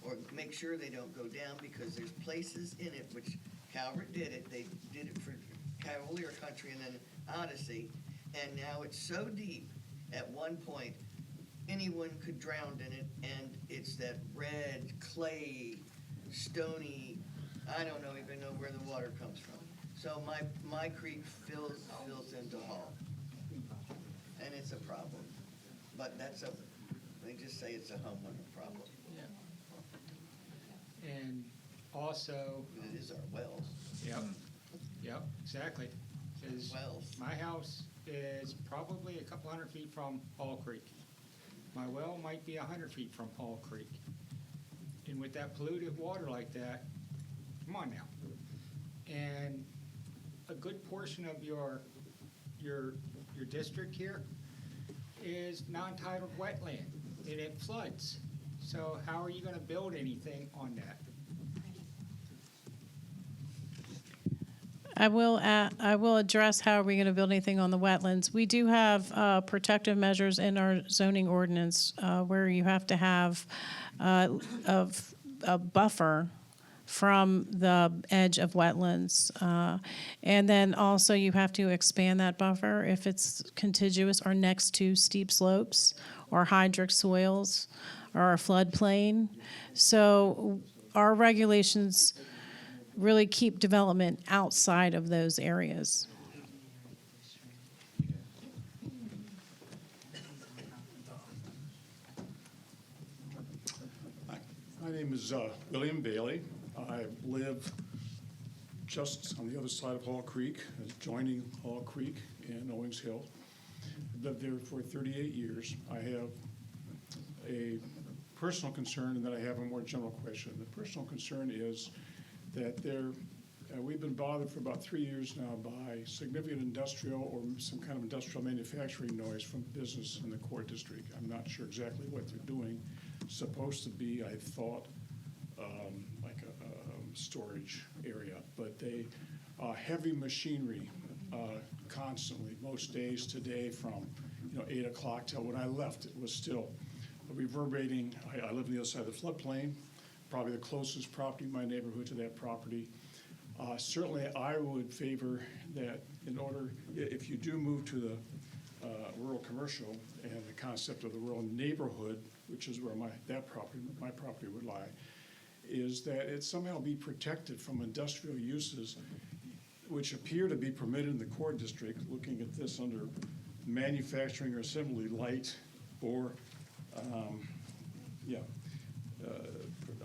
or make sure they don't go down because there's places in it, which Calvert did it. They did it for Cavalier Country and then Odyssey, and now it's so deep at one point anyone could drown in it, and it's that red, clay, stony, I don't even know where the water comes from. So my creek fills into Hall, and it's a problem. But they just say it's a homeowner problem. And also, It is our wells. Yep, exactly. 'Cause Wells. my house is probably a couple hundred feet from Hall Creek. My well might be 100 feet from Hall Creek. And with that polluted water like that, come on now. And a good portion of your district here is non-titled wetland, and it floods. So how are you gonna build anything on that? I will address how are we going to build anything on the wetlands. We do have protective measures in our zoning ordinance where you have to have a buffer from the edge of wetlands. And then also you have to expand that buffer if it's contiguous or next to steep slopes or hydric soils or a floodplain. So our regulations really keep development outside of those areas. My name is William Bailey. I live just on the other side of Hall Creek, adjoining Hall Creek in Owings Hill. I've lived there for 38 years. I have a personal concern, and then I have a more general question. The personal concern is that we've been bothered for about 3 years now by significant industrial or some kind of industrial manufacturing noise from business in the core district. I'm not sure exactly what they're doing. It's supposed to be, I thought, like a storage area, but they heavy machinery constantly, most days today from 8 o'clock till when I left, it was still reverberating. I live on the other side of the floodplain, probably the closest property in my neighborhood to that property. Certainly, I would favor that if you do move to the rural commercial and the concept of the rural neighborhood, which is where my property would lie, is that it somehow be protected from industrial uses which appear to be permitted in the core district, looking at this under manufacturing or assembly light or,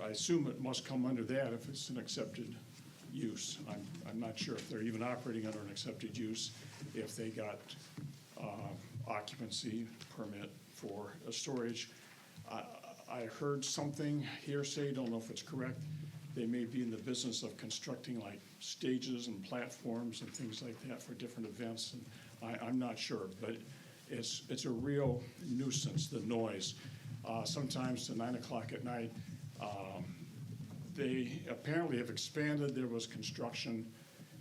I assume it must come under that if it's an accepted use. I'm not sure if they're even operating under an accepted use, if they got occupancy permit for a storage. I heard something hearsay, don't know if it's correct. They may be in the business of constructing like stages and platforms and things like that for different events. And I'm not sure, but it's a real nuisance, the noise. Sometimes to 9 o'clock at night, they apparently have expanded. There was construction,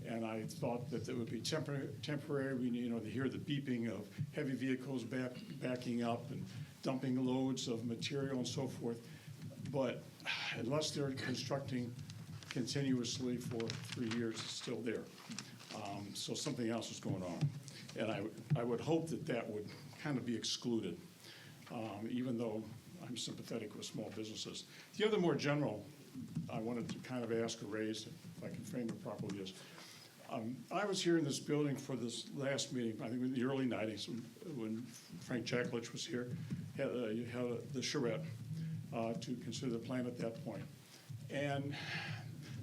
and I thought that it would be temporary. We to hear the beeping of heavy vehicles backing up and dumping loads of material and so forth. But unless they're constructing continuously for 3 years, it's still there. So something else is going on. And I would hope that would kind of be excluded, even though I'm sympathetic with small businesses. The other more general I wanted to kind of ask or raise, if I can frame it properly, is I was here in this building for this last meeting, I think in the early 90s, when Frank Jacklich was here. You had the charrette to consider the plan at that point. And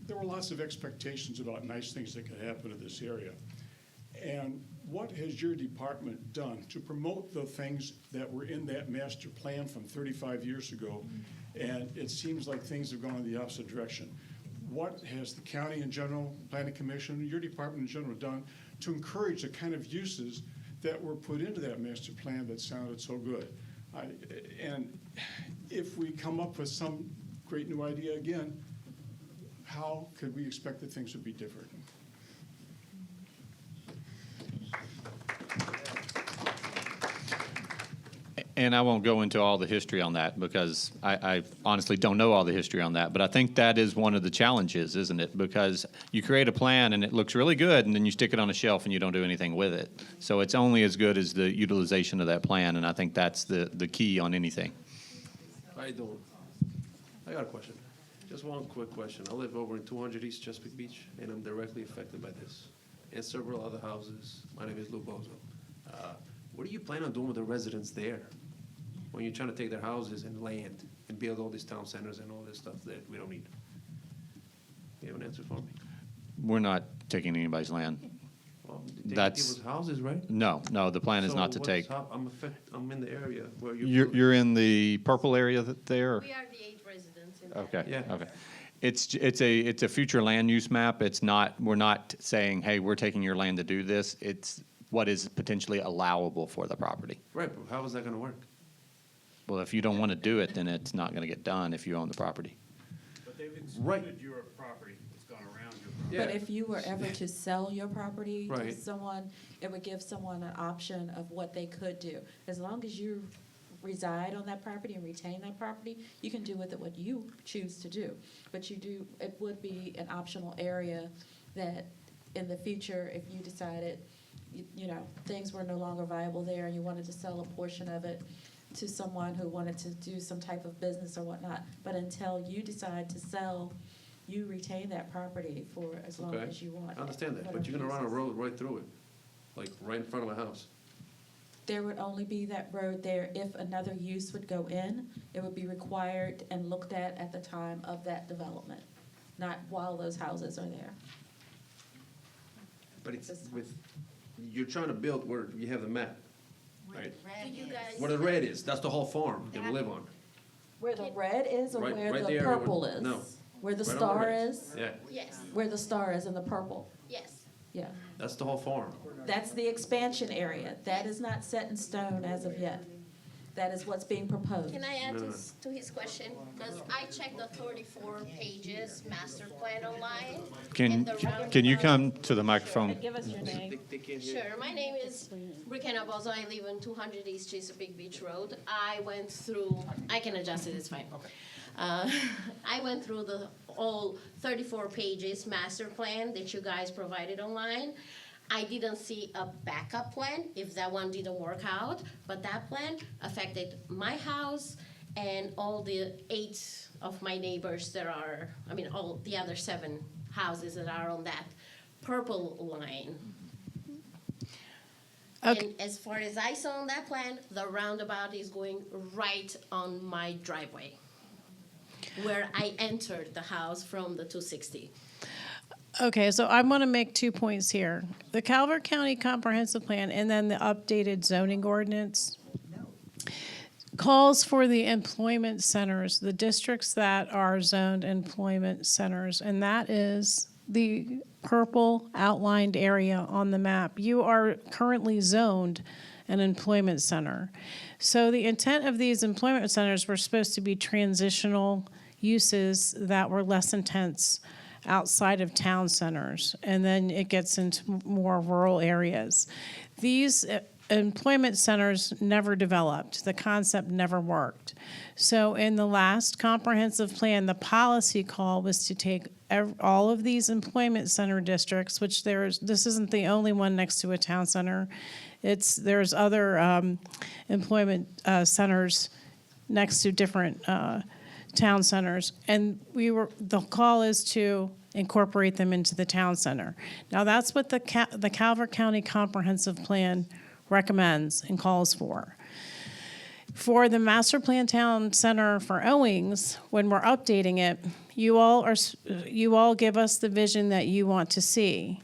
there were lots of expectations about nice things that could happen in this area. And what has your department done to promote the things that were in that master plan from 35 years ago? And it seems like things have gone in the opposite direction. What has the county in general, planning commission, your department in general done to encourage the kind of uses that were put into that master plan that sounded so good? And if we come up with some great new idea again, how could we expect that things would be different? And I won't go into all the history on that because I honestly don't know all the history on that. But I think that is one of the challenges, isn't it? Because you create a plan and it looks really good, and then you stick it on a shelf and you don't do anything with it. So it's only as good as the utilization of that plan, and I think that's the key on anything. How you doing? I got a question. Just one quick question. I live over in 200 East Chesapeake Beach, and I'm directly affected by this. And several other houses. My name is Lou Bozo. What do you plan on doing with the residents there? When you're trying to take their houses and land and build all these town centers and all this stuff that we don't need? You have an answer for me? We're not taking anybody's land. Well, taking That's people's houses, right? No, the plan is not to take. I'm in the area where you're. You're in the purple area there? We are the 8 residents in Okay, Yeah. okay. It's a future land use map. It's not, we're not saying, hey, we're taking your land to do this. It's what is potentially allowable for the property. Right, but how is that gonna work? Well, if you don't want to do it, then it's not going to get done if you own the property. But they've Right. excluded your property, it's gone around your property. Yeah. But if you were ever to sell your property to Right. someone, it would give someone an option of what they could do. As long as you reside on that property and retain that property, you can do with it what you choose to do. But it would be an optional area that in the future, if you decided, you know, things were no longer viable there and you wanted to sell a portion of it to someone who wanted to do some type of business or whatnot. But until you decide to sell, you retain that property for as long Okay, as you want. I understand that, but whatever you're gonna run a uses. road right through it, like right in front of my house. There would only be that road there if another use would go in. It would be required and looked at the time of that development, not while those houses are there. But it's with, you're trying to build where you have the map, right? Where the red is, that's the whole farm that we live on. Where the red is or Right- where right the there, purple is? no. Where the Right on the star red. is? Yeah, Yes, Where the star is in the purple, yes. yeah. that's the whole farm. That's the expansion area. That is not set in stone as of yet. That is what's being proposed. Can I add No. to his question? Because I checked the 34 pages master plan online. and the Can you roundabout- come to the microphone? Give us your name. They can't hear. Sure, my name is Brianna Bozo. I live on 200 East Chesapeake Beach Road. I went through, I can adjust it, it's fine. I went through the all 34 pages master plan that you guys provided online. I didn't see a backup plan if that one didn't work out, but that plan affected my house and all the 8 of my neighbors that are, I mean, all the other 7 houses that are on that purple line. Okay. And as far as I saw on that plan, the roundabout is going right on my driveway, where I entered the house from the 260. Okay, so I want to make 2 points here. The Calvert County Comprehensive Plan and then the updated zoning ordinance calls for the employment centers, the districts that are zoned employment centers, and that is the purple outlined area on the map. You are currently zoned an employment center. So the intent of these employment centers were supposed to be transitional uses that were less intense outside of town centers, and then it gets into more rural areas. These employment centers never developed. The concept never worked. So in the last comprehensive plan, the policy call was to take all of these employment center districts, which this isn't the only one next to a town center. There's other employment centers next to different town centers, and the call is to incorporate them into the town center. Now, that's what the Calvert County Comprehensive Plan recommends and calls for. For the Master Plan Town Center for Owings, when we're updating it, you all give us the vision that you want to see.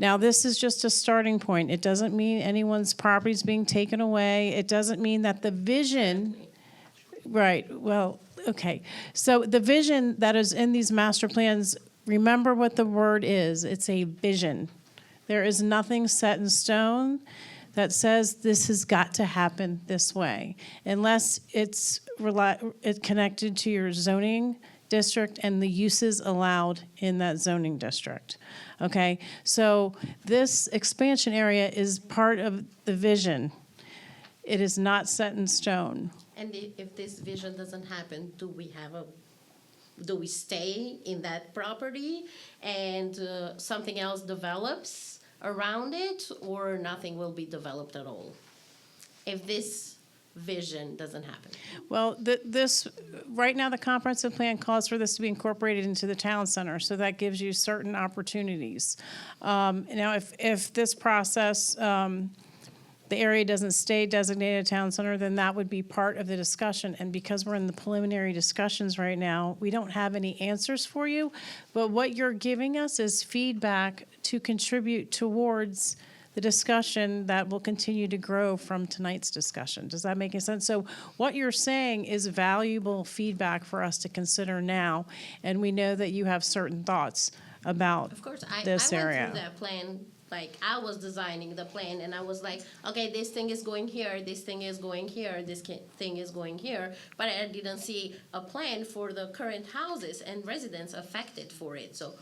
Now, this is just a starting point. It doesn't mean anyone's property is being taken away. It doesn't mean that the vision, right, well, okay. So the vision that is in these master plans, remember what the word is. It's a vision. There is nothing set in stone that says this has got to happen this way, unless it's connected to your zoning district and the uses allowed in that zoning district. Okay, so this expansion area is part of the vision. It is not set in stone. And if this vision doesn't happen, do we stay in that property and something else develops around it, or nothing will be developed at all if this vision doesn't happen? Well, right now, the comprehensive plan calls for this to be incorporated into the town center, so that gives you certain opportunities. Now, if this process, the area doesn't stay designated a town center, then that would be part of the discussion. And because we're in the preliminary discussions right now, we don't have any answers for you. But what you're giving us is feedback to contribute towards the discussion that will continue to grow from tonight's discussion. Does that make any sense? So what you're saying is valuable feedback for us to consider now, and we know that you have certain thoughts about Of course, this I went area. through that plan, like, I was designing the plan, and I was like, okay, this thing is going here, this thing is going here, thing is going here, but I didn't see a plan for the current houses and residents affected for it. So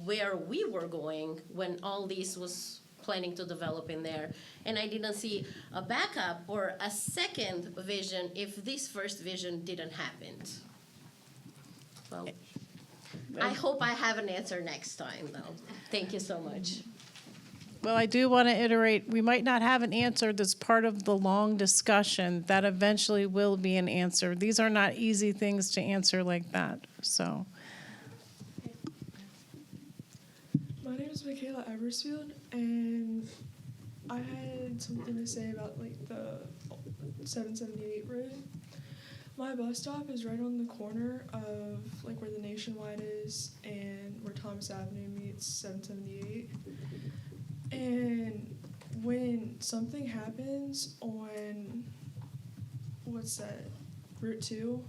where we were going when all this was planning to develop in there, and I didn't see a backup or a second vision if this first vision didn't happen. Well, I hope I have an answer next time, though. Thank you so much. Well, I do want to iterate, we might not have an answer that's part of the long discussion. That eventually will be an answer. These are not easy things to answer like that, so. My name is Michaela Eversfield, and I had something to say about like the 778 road. My bus stop is right on the corner of like where the Nationwide is and where Thomas Avenue meets 778. And when something happens on, what's that, Route 2,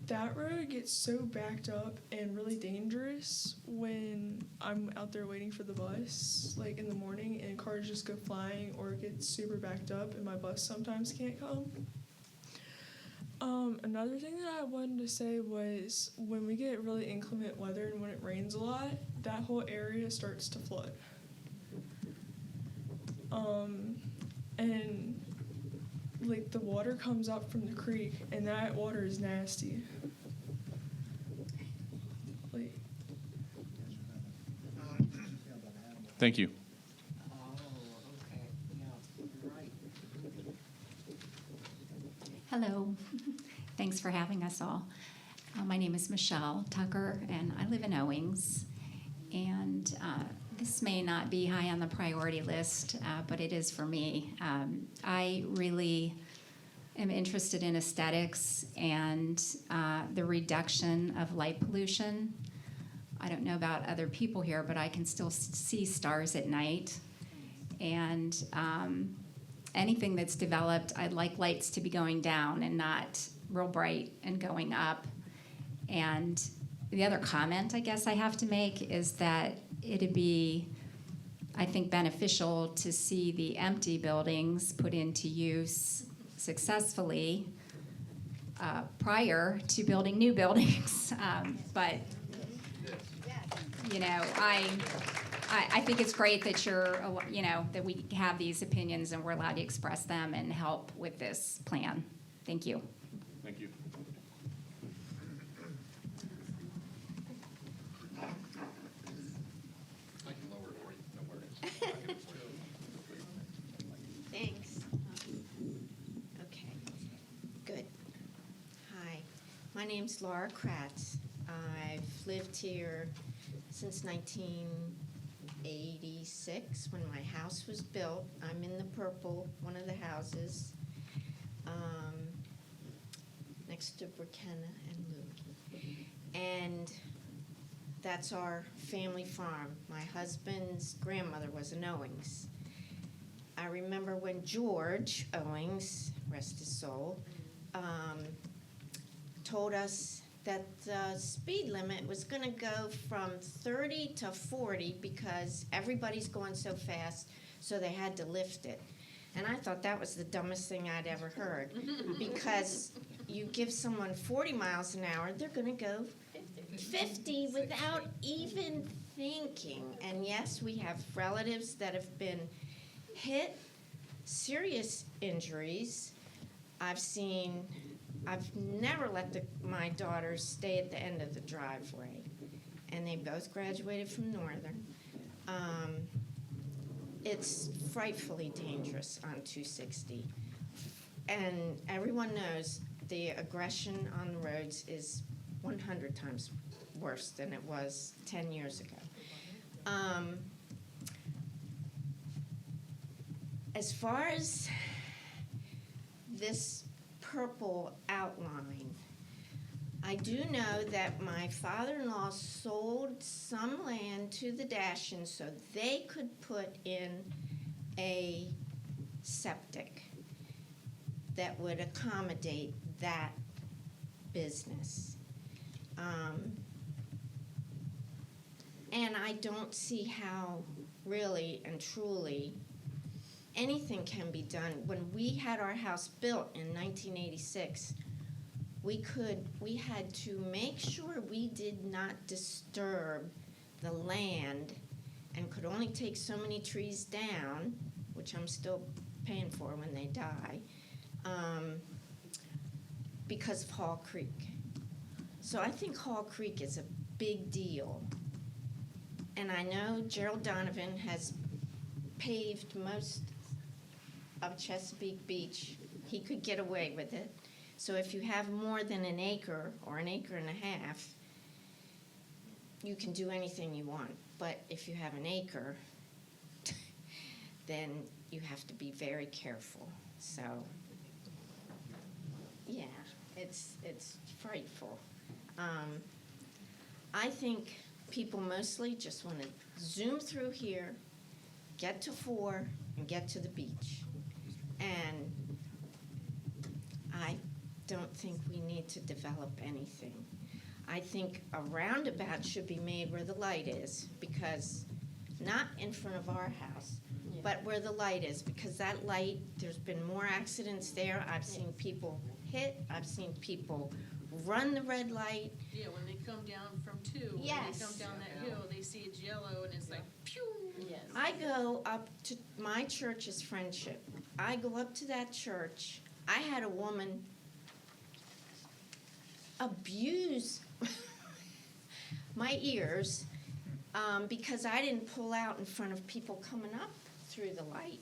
that road gets so backed up and really dangerous when I'm out there waiting for the bus, like in the morning, and cars just go flying or it gets super backed up and my bus sometimes can't come. Another thing that I wanted to say was when we get really inclement weather and when it rains a lot, that whole area starts to flood. And like the water comes up from the creek and that water is nasty. Like, Thank you. Hello. Thanks for having us all. My name is Michelle Tucker, and I live in Owings. And this may not be high on the priority list, but it is for me. I really am interested in aesthetics and the reduction of light pollution. I don't know about other people here, but I can still see stars at night. And anything that's developed, I'd like lights to be going down and not real bright and going up. And the other comment I guess I have to make is that it'd be, I think, beneficial to see the empty buildings put into use successfully prior to building new buildings. But, you know, I think it's great that that we have these opinions and we're allowed to express them and help with this plan. Thank you. Thank you. Thanks. Okay, good. Hi, my name's Laura Kratz. I've lived here since 1986 when my house was built. I'm in the purple, one of the houses, next to Burkenna and Luke. And that's our family farm. My husband's grandmother was an Owings. I remember when George Owings, rest his soul, told us that the speed limit was going to go from 30 to 40 because everybody's going so fast, so they had to lift it. And I thought that was the dumbest thing I'd ever heard, because you give someone 40 miles an hour, they're going to go 50 without even thinking. And yes, we have relatives that have been hit, serious injuries. I've never let my daughters stay at the end of the driveway, and they both graduated from Northern. It's frightfully dangerous on 260. And everyone knows the aggression on the roads is 100 times worse than it was 10 years ago. As far as this purple outline, I do know that my father-in-law sold some land to the Dashens so they could put in a septic that would accommodate that business. And I don't see how really and truly anything can be done. When we had our house built in 1986, we had to make sure we did not disturb the land and could only take so many trees down, which I'm still paying for when they die, because of Hall Creek. So I think Hall Creek is a big deal. And I know Gerald Donovan has paved most of Chesapeake Beach. He could get away with it. So if you have more than an acre or an acre and a half, you can do anything you want. But if you have an acre, then you have to be very careful. So, yeah, it's frightful. I think people mostly just want to zoom through here, get to 4, and get to the beach. And I don't think we need to develop anything. I think a roundabout should be made where the light is, because not in front of our house, but where the light is, because that light, there's been more accidents there. I've seen people hit, I've seen people run the red light. Yeah, when they come down from 2, Yes. and they come down that hill, they see it's yellow and it's like, pew! Yes. I go up to, my church is Friendship. I go up to that church. I had a woman abuse my ears because I didn't pull out in front of people coming up through the light.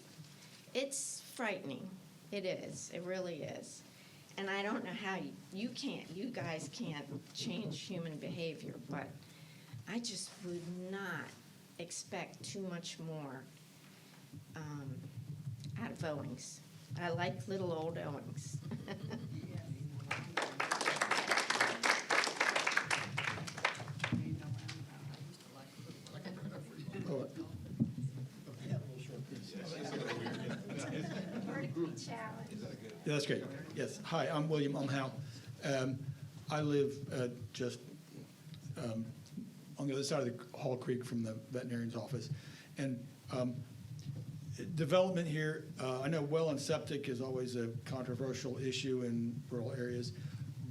It's frightening. It is. It really is. And I don't know how you guys can't change human behavior, but I just would not expect too much more out of Owings. I like little old Owings. Yeah, that's great. Yes. Hi, I'm William Umhow. I live just on the other side of the Hall Creek from the veterinarian's office. And development here, I know well and septic is always a controversial issue in rural areas,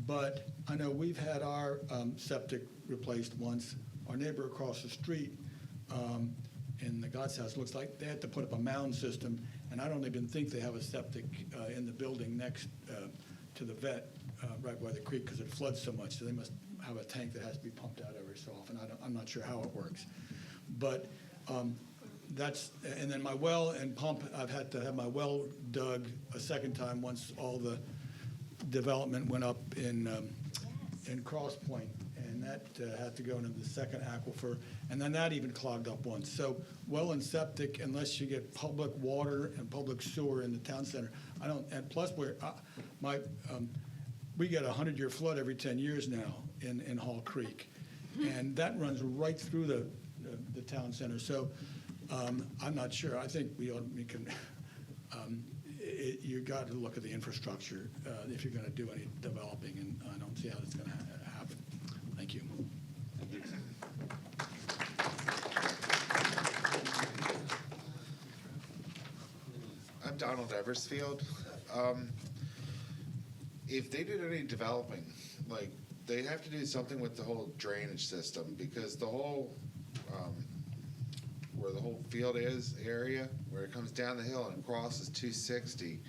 but I know we've had our septic replaced once. Our neighbor across the street in the God's house looks like they had to put up a mound system, and I don't even think they have a septic in the building next to the vet right by the creek because it floods so much. So they must have a tank that has to be pumped out every so often. I'm not sure how it works. But that's, and then my well and pump, I've had to have my well dug a second time once all the development went up in Cross Point, and that had to go into the second aquifer, and then that even clogged up once. So well and septic, unless you get public water and public sewer in the town center, I don't, and plus we get a 100-year flood every 10 years now in Hall Creek, and that runs right through the town center. So I'm not sure. I think we can. You got to look at the infrastructure if you're going to do any developing, and I don't see how that's going to happen. Thank you. I'm Donald Eversfield. If they did any developing, like, they'd have to do something with the whole drainage system, because the whole where the whole field is area, where it comes down the hill and crosses 260,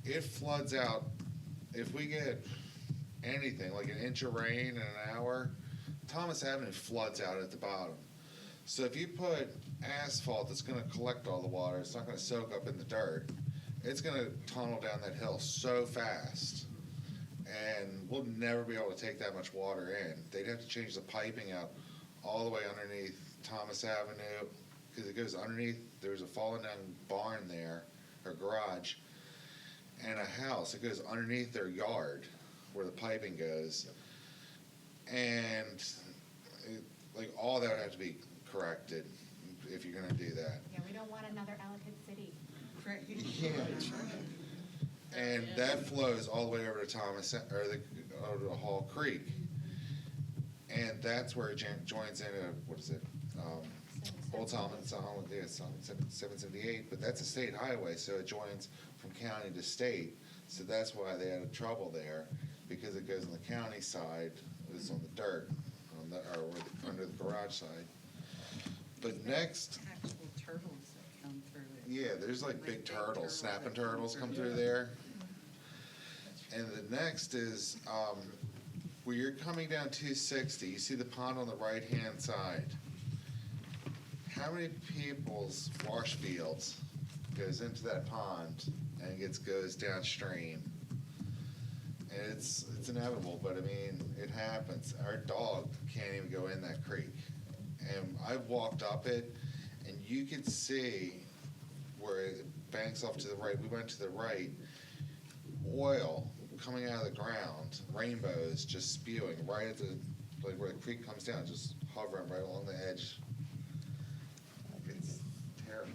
it floods out. If we get anything like an inch of rain in an hour, Thomas Avenue floods out at the bottom. So if you put asphalt that's going to collect all the water, it's not going to soak up in the dirt. It's going to tunnel down that hill so fast, and we'll never be able to take that much water in. They'd have to change the piping out all the way underneath Thomas Avenue, because it goes underneath. There's a fallen down barn there, or garage, and a house. It goes underneath their yard where the piping goes. And like all that would have to be corrected if you're gonna do that. Yeah, we don't want another Ellicott City. Yeah. And that flows all the way over to Thomas, or over to Hall Creek. And that's where it joins into, what is it? Old Thomas, yeah, 778, but that's a state highway, so it joins from county to state. So that's why they had trouble there, because it goes on the county side, it's on the dirt, or under the garage side. But next, Actual turtles that come through it. yeah, there's like big turtles, snapping turtles come through there. And the next is, where you're coming down 260, you see the pond on the right-hand side. How many people's wash fields goes into that pond and goes downstream? And it's inevitable, but I mean, it happens. Our dog can't even go in that creek. And I've walked up it, and you could see where it banks off to the right. We went to the right, oil coming out of the ground, rainbows just spewing right at the, like where the creek comes down, just hovering right along the edge. It's terrible.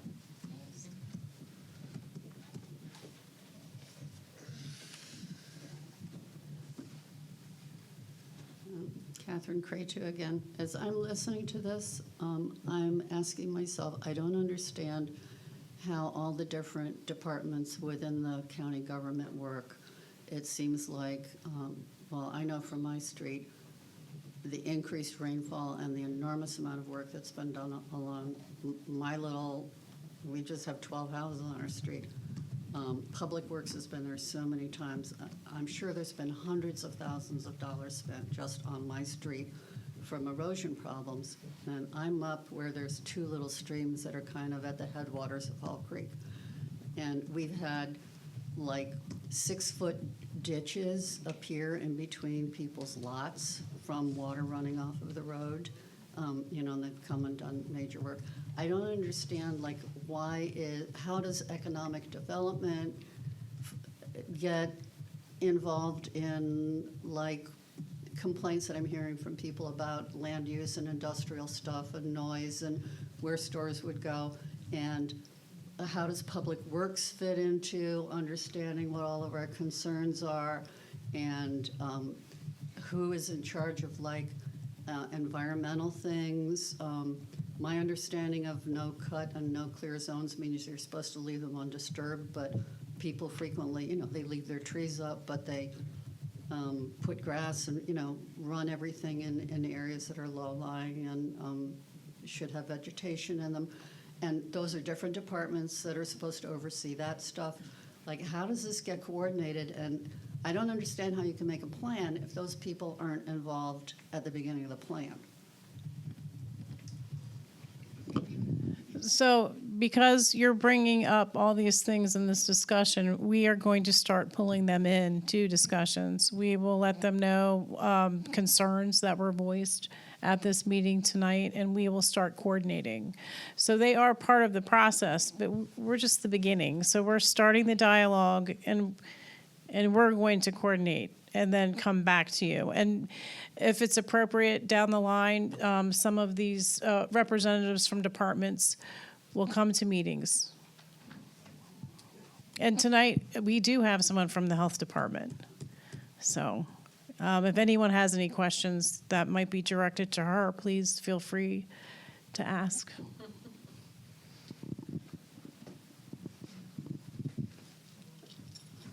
Catherine Krejci again. As I'm listening to this, I'm asking myself, I don't understand how all the different departments within the county government work. It seems like, well, I know from my street, the increased rainfall and the enormous amount of work that's been done along my little, we just have 12 houses on our street. Public Works has been there so many times. I'm sure there's been hundreds of thousands of dollars spent just on my street from erosion problems. And I'm up where there's two little streams that are kind of at the headwaters of Hall Creek. And we've had like 6-foot ditches appear in between people's lots from water running off of the road. And they've come and done major work. I don't understand, like, how does economic development get involved in, like, complaints that I'm hearing from people about land use and industrial stuff and noise and where stores would go? And how does Public Works fit into understanding what all of our concerns are? And who is in charge of, like, environmental things? My understanding of no cut and no clear zones means you're supposed to leave them undisturbed, but people frequently, they leave their trees up, but they put grass and, run everything in areas that are low-lying and should have vegetation in them. And those are different departments that are supposed to oversee that stuff. Like, how does this get coordinated? And I don't understand how you can make a plan if those people aren't involved at the beginning of the plan. So because you're bringing up all these things in this discussion, we are going to start pulling them into discussions. We will let them know concerns that were voiced at this meeting tonight, and we will start coordinating. So they are part of the process, but we're just the beginning. So we're starting the dialogue, and we're going to coordinate and then come back to you. And if it's appropriate down the line, some of these representatives from departments will come to meetings. And tonight, we do have someone from the health department. So if anyone has any questions that might be directed to her, please feel free to ask.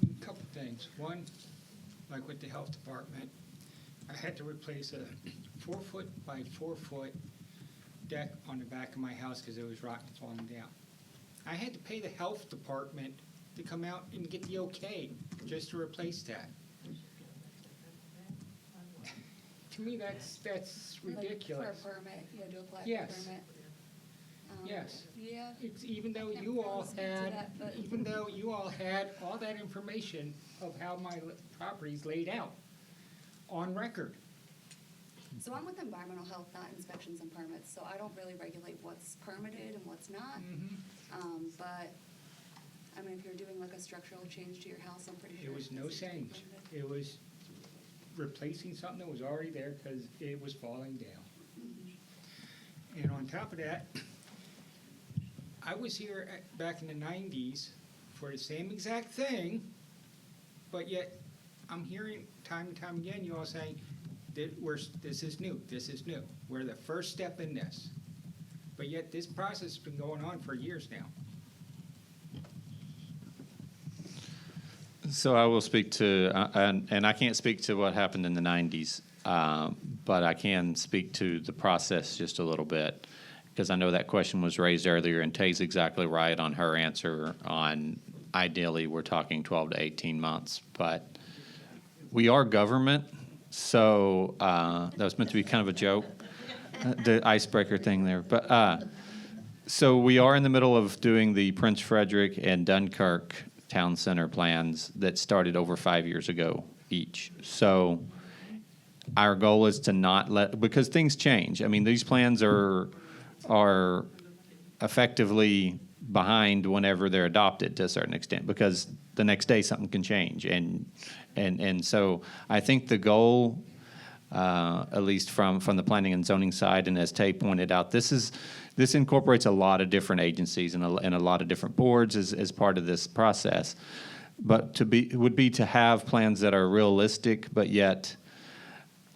A couple things. One, like with the health department, I had to replace a 4-foot by 4-foot deck on the back of my house because it was rotten falling down. I had to pay the health department to come out and get the okay just to replace that. To me, that's ridiculous. For a permit, you had to apply for a Yes. permit. Yes. Yeah. It's even though you all had all that information of how my property's laid out on record. So I'm with environmental health, not inspections and permits, so I don't really regulate what's permitted and what's not. But, I mean, if you're doing like a structural change to your house, I'm pretty sure. It was no change. It was replacing something that was already there because it was falling down. And on top of that, I was here back in the 90s for the same exact thing, but yet I'm hearing time and time again you all saying that this is new, this is new. We're the first step in this. But yet this process has been going on for years now. So I will speak to, and I can't speak to what happened in the 90s, but I can speak to the process just a little bit, because I know that question was raised earlier, and Tay's exactly right on her answer on ideally we're talking 12 to 18 months. But we are government, so that was meant to be kind of a joke, the icebreaker thing there. But so we are in the middle of doing the Prince Frederick and Dunkirk town center plans that started over 5 years ago each. So our goal is to not let, because things change. I mean, these plans are effectively behind whenever they're adopted to a certain extent, because the next day something can change. And so I think the goal, at least from the planning and zoning side, and as Tay pointed out, this incorporates a lot of different agencies and a lot of different boards as part of this process. But would be to have plans that are realistic, but yet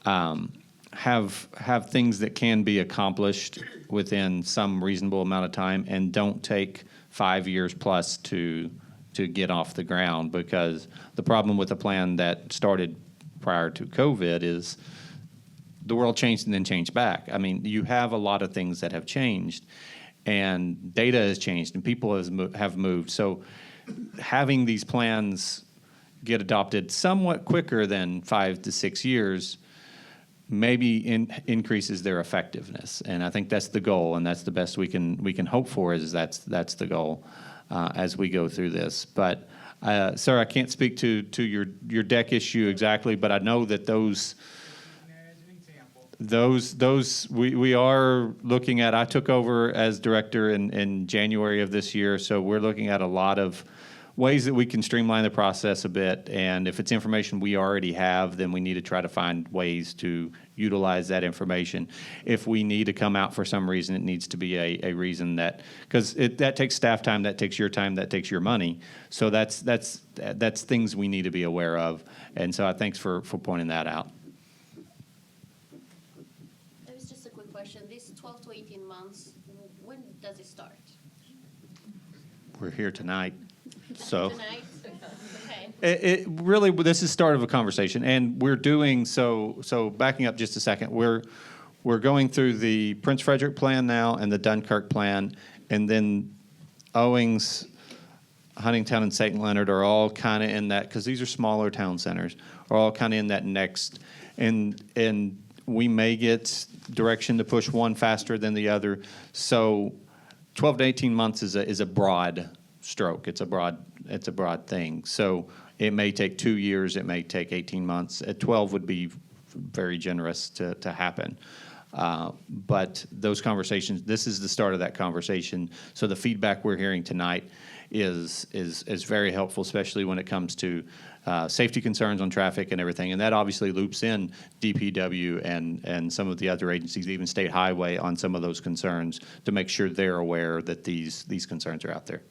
have things that can be accomplished within some reasonable amount of time, and don't take 5 years plus to get off the ground. Because the problem with the plan that started prior to COVID is the world changed and then changed back. I mean, you have a lot of things that have changed, and data has changed, and people have moved. So having these plans get adopted somewhat quicker than 5 to 6 years maybe increases their effectiveness. And I think that's the goal, and that's the best we can hope for, is that's the goal as we go through this. But sir, I can't speak to your deck issue exactly, but I know that those we are looking at. I took over as director in January of this year, so we're looking at a lot of ways that we can streamline the process a bit. And if it's information we already have, then we need to try to find ways to utilize that information. If we need to come out for some reason, it needs to be a reason that, because that takes staff time, that takes your time, that takes your money. So that's things we need to be aware of. And so thanks for pointing that out. That was just a quick question. This 12 to 18 months, when does it start? We're here tonight. So Tonight? Okay. it really, this is start of a conversation, and we're doing so backing up just a second, we're going through the Prince Frederick plan now and the Dunkirk plan, and then Owings, Huntington, and St. Leonard are all kind of in that, because these are smaller town centers, are all kind of in that next, and we may get direction to push one faster than the other. So 12 to 18 months is a broad stroke. It's a broad thing. So it may take 2 years. It may take 18 months. At 12 would be very generous to happen. But those conversations, this is the start of that conversation. So the feedback we're hearing tonight is very helpful, especially when it comes to safety concerns on traffic and everything. And that obviously loops in DPW and some of the other agencies, even State Highway, on some of those concerns to make sure they're aware that these concerns are out there.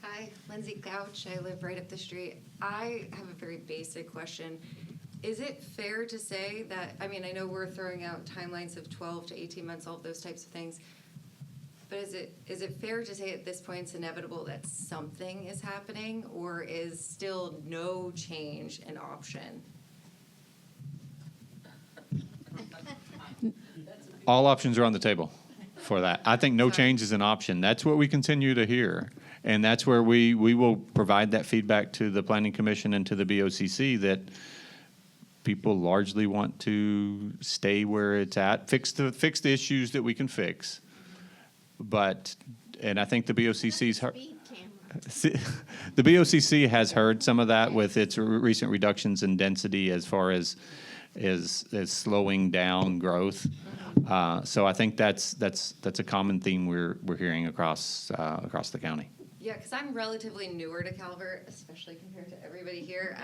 Hi, Lindsay Couch. I live right up the street. I have a very basic question. Is it fair to say that, I mean, I know we're throwing out timelines of 12 to 18 months, all of those types of things, but is it fair to say at this point it's inevitable that something is happening, or is still no change an option? All options are on the table for that. I think no change is an option. That's what we continue to hear. And that's where we will provide that feedback to the Planning Commission and to the BOCC that people largely want to stay where it's at, fix the issues that we can fix. But, and I think the BOCC's the BOCC has heard some of that with its recent reductions in density as far as slowing down growth. So I think that's a common theme we're hearing across the county. Yeah, because I'm relatively newer to Calvert, especially compared to everybody here.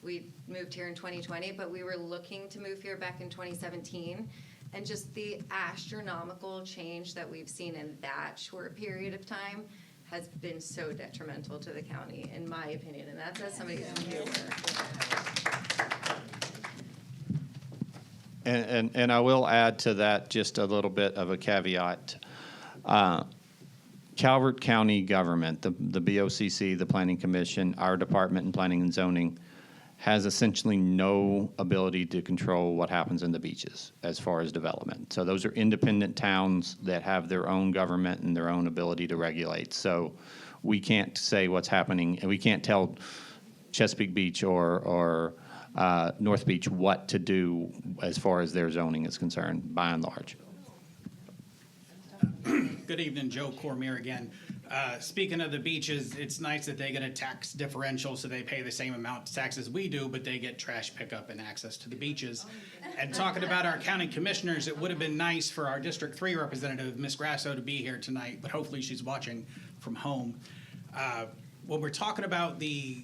We moved here in 2020, but we were looking to move here back in 2017. And just the astronomical change that we've seen in that short period of time has been so detrimental to the county, in my opinion. And that's as somebody who's newer. And I will add to that just a little bit of a caveat. Calvert County government, the BOCC, the Planning Commission, our department in Planning and Zoning, has essentially no ability to control what happens in the beaches as far as development. So those are independent towns that have their own government and their own ability to regulate. So we can't say what's happening, and we can't tell Chesapeake Beach or North Beach what to do as far as their zoning is concerned, by and large. Good evening, Joe Cormier again. Speaking of the beaches, it's nice that they get a tax differential, so they pay the same amount of tax as we do, but they get trash pickup and access to the beaches. And talking about our county commissioners, it would have been nice for our District 3 representative, Ms. Grasso, to be here tonight, but hopefully she's watching from home. When we're talking about the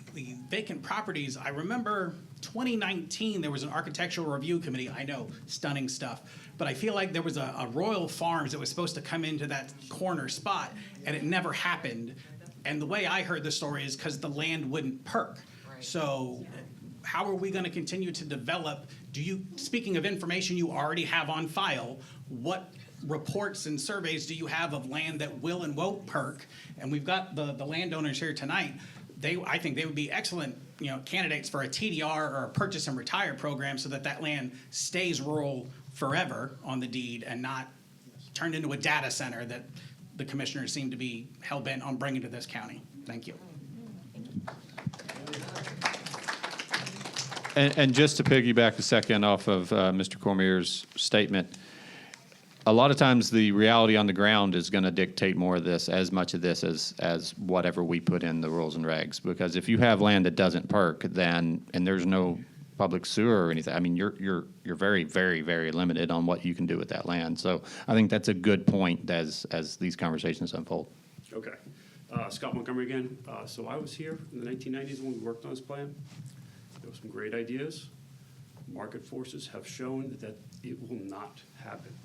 vacant properties, I remember 2019, there was an architectural review committee. I know, stunning stuff. But I feel like there was a Royal Farms that was supposed to come into that corner spot, and it never happened. And the way I heard the story is because the land wouldn't perk. So how are we going to continue to develop? Speaking of information you already have on file, what reports and surveys do you have of land that will and won't perk? And we've got the landowners here tonight. I think they would be excellent, candidates for a TDR or a purchase and retire program, so that land stays rural forever on the deed and not turned into a data center that the commissioners seem to be hell-bent on bringing to this county. Thank you. And just to piggyback a second off of Mr. Cormier's statement, a lot of times the reality on the ground is going to dictate more of this, as much of this as whatever we put in the rules and regs. Because if you have land that doesn't perk, then and there's no public sewer or anything, I mean, you're very, very, very limited on what you can do with that land. So I think that's a good point as these conversations unfold. Okay. Scott Montgomery again. So I was here in the 1990s when we worked on this plan. There were some great ideas. Market forces have shown that it will not happen.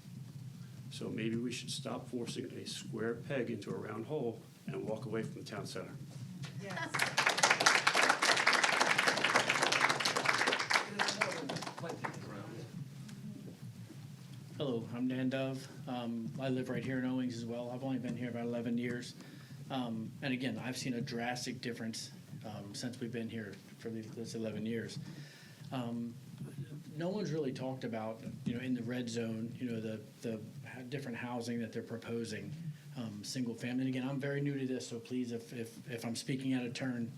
So maybe we should stop forcing a square peg into a round hole and walk away from the town center. Yes. Hello, I'm Dan Dove. I live right here in Owings as well. I've only been here about 11 years. And again, I've seen a drastic difference since we've been here for this 11 years. No one's really talked about, in the red zone, the different housing that they're proposing, single family. And again, I'm very new to this, so please, if I'm speaking out of turn,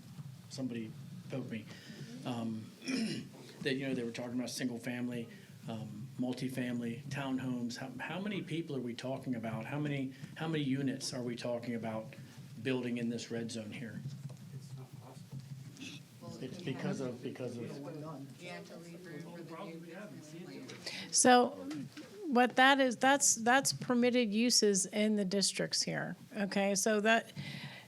somebody poke me. That, they were talking about single family, multifamily, townhomes. How many people are we talking about? How many units are we talking about building in this red zone here? It's because of. So what that is, that's permitted uses in the districts here, okay? So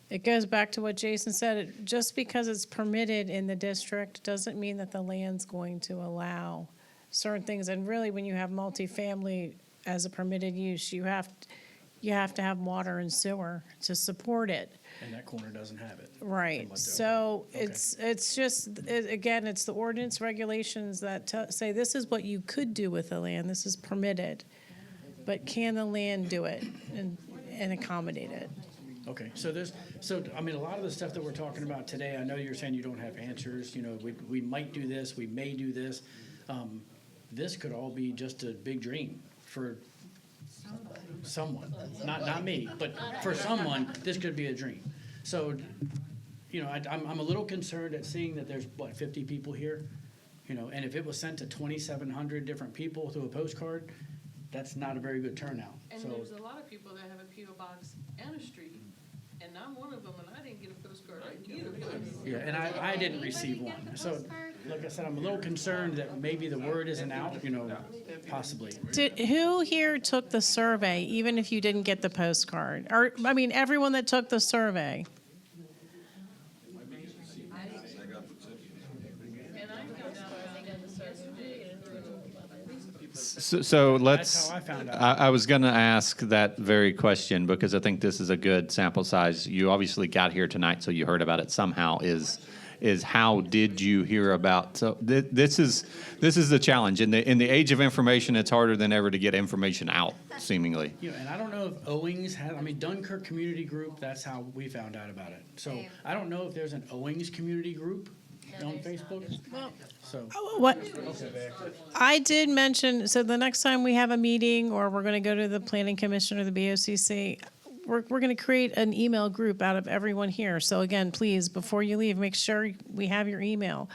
it goes back to what Jason said. Just because it's permitted in the district doesn't mean that the land's going to allow certain things. And really, when you have multifamily as a permitted use, you have to have water and sewer to support it. And that corner doesn't have it. Right, so it's just, again, it's the ordinance regulations that say this is what you could do with the land, this is permitted, but can the land do it and accommodate it? Okay, so a lot of the stuff that we're talking about today, I know you're saying you don't have answers, we might do this, we may do this. This could all be just a big dream for someone, not me, but for someone, this could be a dream. So, I'm a little concerned at seeing that there's, 50 people here? And if it was sent to 2,700 different people through a postcard, that's not a very good turnout. And So, there's a lot of people that have a P.O. box and a street And I'm one of them, and I didn't get a postcard. I didn't get a postcard. Yeah, and I didn't receive one. So, like I said, I'm a little concerned that maybe the word isn't out, possibly. Who here took the survey, even if you didn't get the postcard? Or, I mean, everyone that took the survey? So let's, That's how I found out. I was going to ask that very question because I think this is a good sample size. You obviously got here tonight, so you heard about it somehow, is how did you hear about, so this is the challenge. In the age of information, it's harder than ever to get information out, seemingly. And I don't know if Owings has, Dunkirk Community Group, that's how we found out about it. So I don't know if there's an Owings community group on Facebook. So. What I did mention, so the next time we have a meeting or we're going to go to the Planning Commission or the BOCC, we're going to create an email group out of everyone here. So again, please, before you leave, make sure we have your email.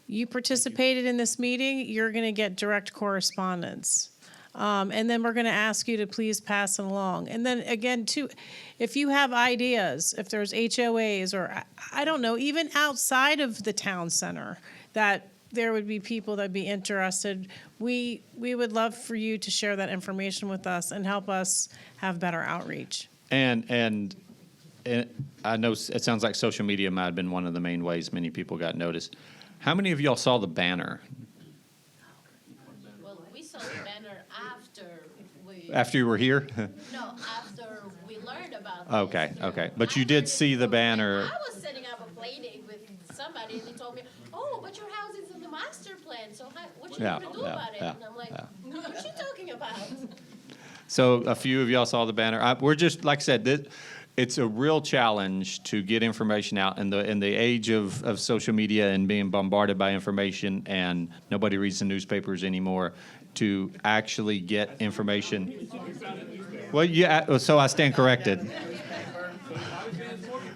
You participated in this meeting, you're going to get direct correspondence. And then we're going to ask you to please pass it along. And then again, too, if you have ideas, if there's HOAs or, I don't know, even outside of the town center, that there would be people that'd be interested, we would love for you to share that information with us and help us have better outreach. And I know it sounds like social media might have been one of the main ways many people got noticed. How many of y'all saw the banner? Well, we saw the banner after After you were here? No, after we learned about Okay. But you did see the banner. I was setting up a play date with somebody, and they told me, "Oh, but your house is in the master plan, so what you Yeah, gonna do yeah, about it?" yeah, And I'm like, yeah. "What you talking about?" So a few of y'all saw the banner. We're just, like I said, it's a real challenge to get information out in the age of social media and being bombarded by information, and nobody reads the newspapers anymore, to actually get information. Well, yeah, so I stand corrected.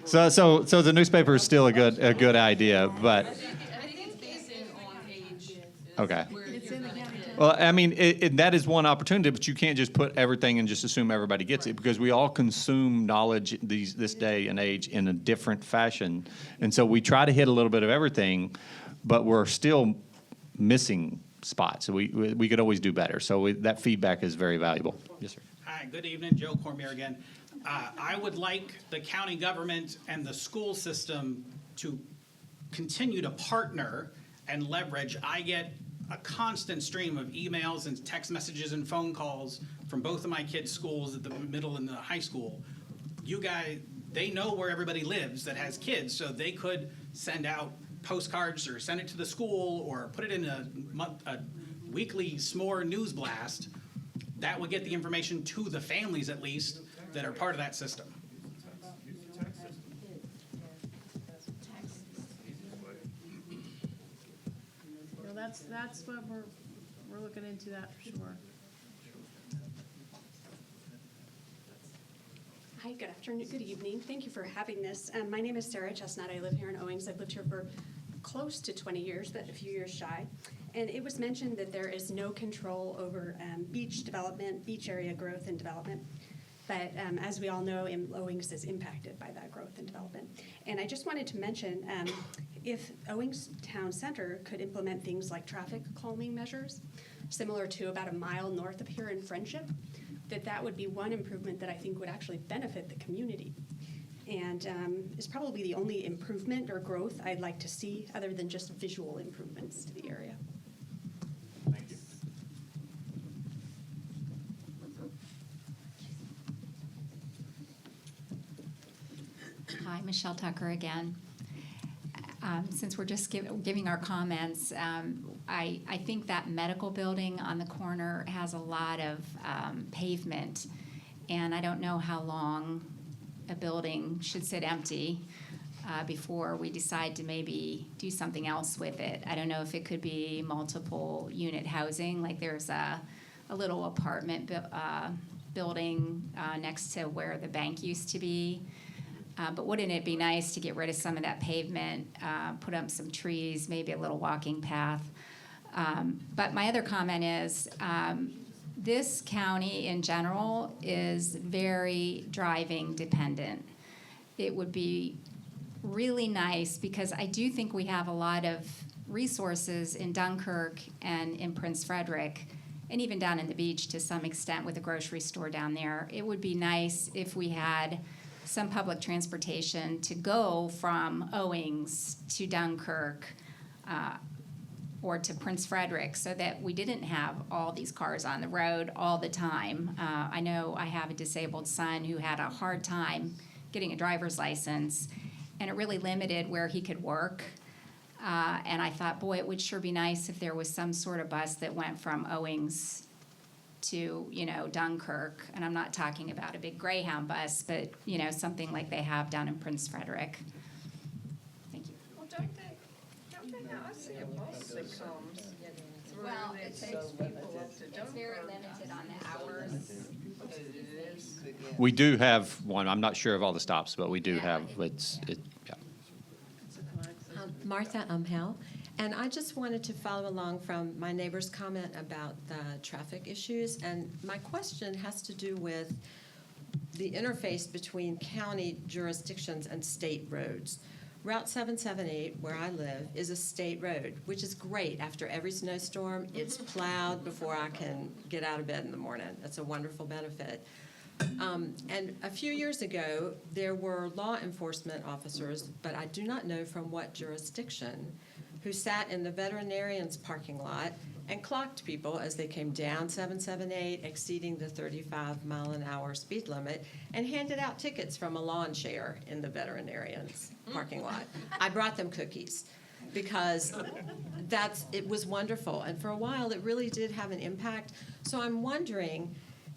So the newspaper is still a good idea, but. I think it's based on age. Okay. It's in the county. Well, I mean, that is one opportunity, but you can't just put everything and just assume everybody gets it, because we all consume knowledge this day and age in a different fashion. And so we try to hit a little bit of everything, but we're still missing spots. So we could always do better. So that feedback is very valuable. Yes, sir. Hi, good evening, Joe Cormier again. I would like the county government and the school system to continue to partner and leverage. I get a constant stream of emails and text messages and phone calls from both of my kids' schools at the middle and the high school. You guys, they know where everybody lives that has kids, so they could send out postcards or send it to the school or put it in a weekly s'more news blast. That would get the information to the families, at least, that are part of that system. That's what we're looking into that for sure. Hi, good afternoon, good evening. Thank you for having this. My name is Sarah Chestnut. I live here in Owings. I've lived here for close to 20 years, but a few years shy. And it was mentioned that there is no control over beach development, beach area growth and development. But as we all know, Owings is impacted by that growth and development. And I just wanted to mention, if Owings Town Center could implement things like traffic calming measures, similar to about a mile north of here in Friendship, that would be one improvement that I think would actually benefit the community. And is probably the only improvement or growth I'd like to see, other than just visual improvements to the area. Thank you. Hi, Michelle Tucker again. Since we're just giving our comments, I think that medical building on the corner has a lot of pavement, and I don't know how long a building should sit empty before we decide to maybe do something else with it. I don't know if it could be multiple unit housing, like there's a little apartment building next to where the bank used to be. But wouldn't it be nice to get rid of some of that pavement, put up some trees, maybe a little walking path? But my other comment is, this county in general is very driving dependent. it would be really nice, because I do think we have a lot of resources in Dunkirk and in Prince Frederick, and even down in the beach to some extent with a grocery store down there. It would be nice if we had some public transportation to go from Owings to Dunkirk or to Prince Frederick, so that we didn't have all these cars on the road all the time. I know I have a disabled son who had a hard time getting a driver's license, and it really limited where he could work. And I thought, boy, it would sure be nice if there was some sort of bus that went from Owings to, Dunkirk. And I'm not talking about a big Greyhound bus, but, something like they have down in Prince Frederick. Thank you. Well, don't they now, I see a bus that comes through Well, that it's takes people up to Dunkirk. It's very limited on the hours. It is. We do have one. I'm not sure of all the stops, but we do have, yeah. Martha Umhel, and I just wanted to follow along from my neighbor's comment about the traffic issues, and my question has to do with the interface between county jurisdictions and state roads. Route 778, where I live, is a state road, which is great. After every snowstorm, it's plowed before I can get out of bed in the morning. That's a wonderful benefit. And a few years ago, there were law enforcement officers, but I do not know from what jurisdiction, who sat in the veterinarian's parking lot and clocked people as they came down 778, exceeding the 35-mile-an-hour speed limit, and handed out tickets from a lawn chair in the veterinarian's parking lot. I brought them cookies because it was wonderful. And for a while, it really did have an impact. So I'm wondering,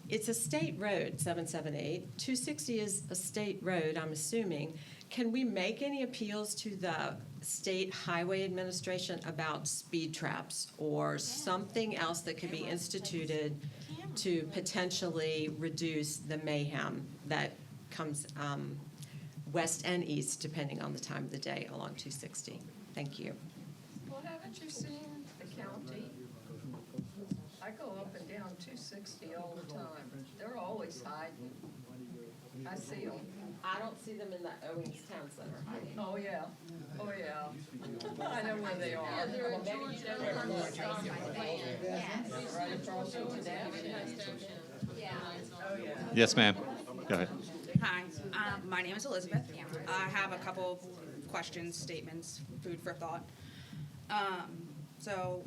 it's a state road, 778. 260 is a state road, I'm assuming. Can we make any appeals to the State Highway Administration about speed traps or something else that could be instituted to potentially reduce the mayhem that comes west and east, depending on the time of the day, along 260? Thank you. Well, haven't you seen the county? I go up and down 260 all the time. They're always hiding. I see them. I don't see them in the Owings Town Center. Oh, yeah. Oh, yeah. I know where they are. Yeah, they're in Georgia. Right across from Oh, yeah. Yes, ma'am. Go ahead. Hi, my name is Elizabeth. I have a couple of questions, statements, food for thought. So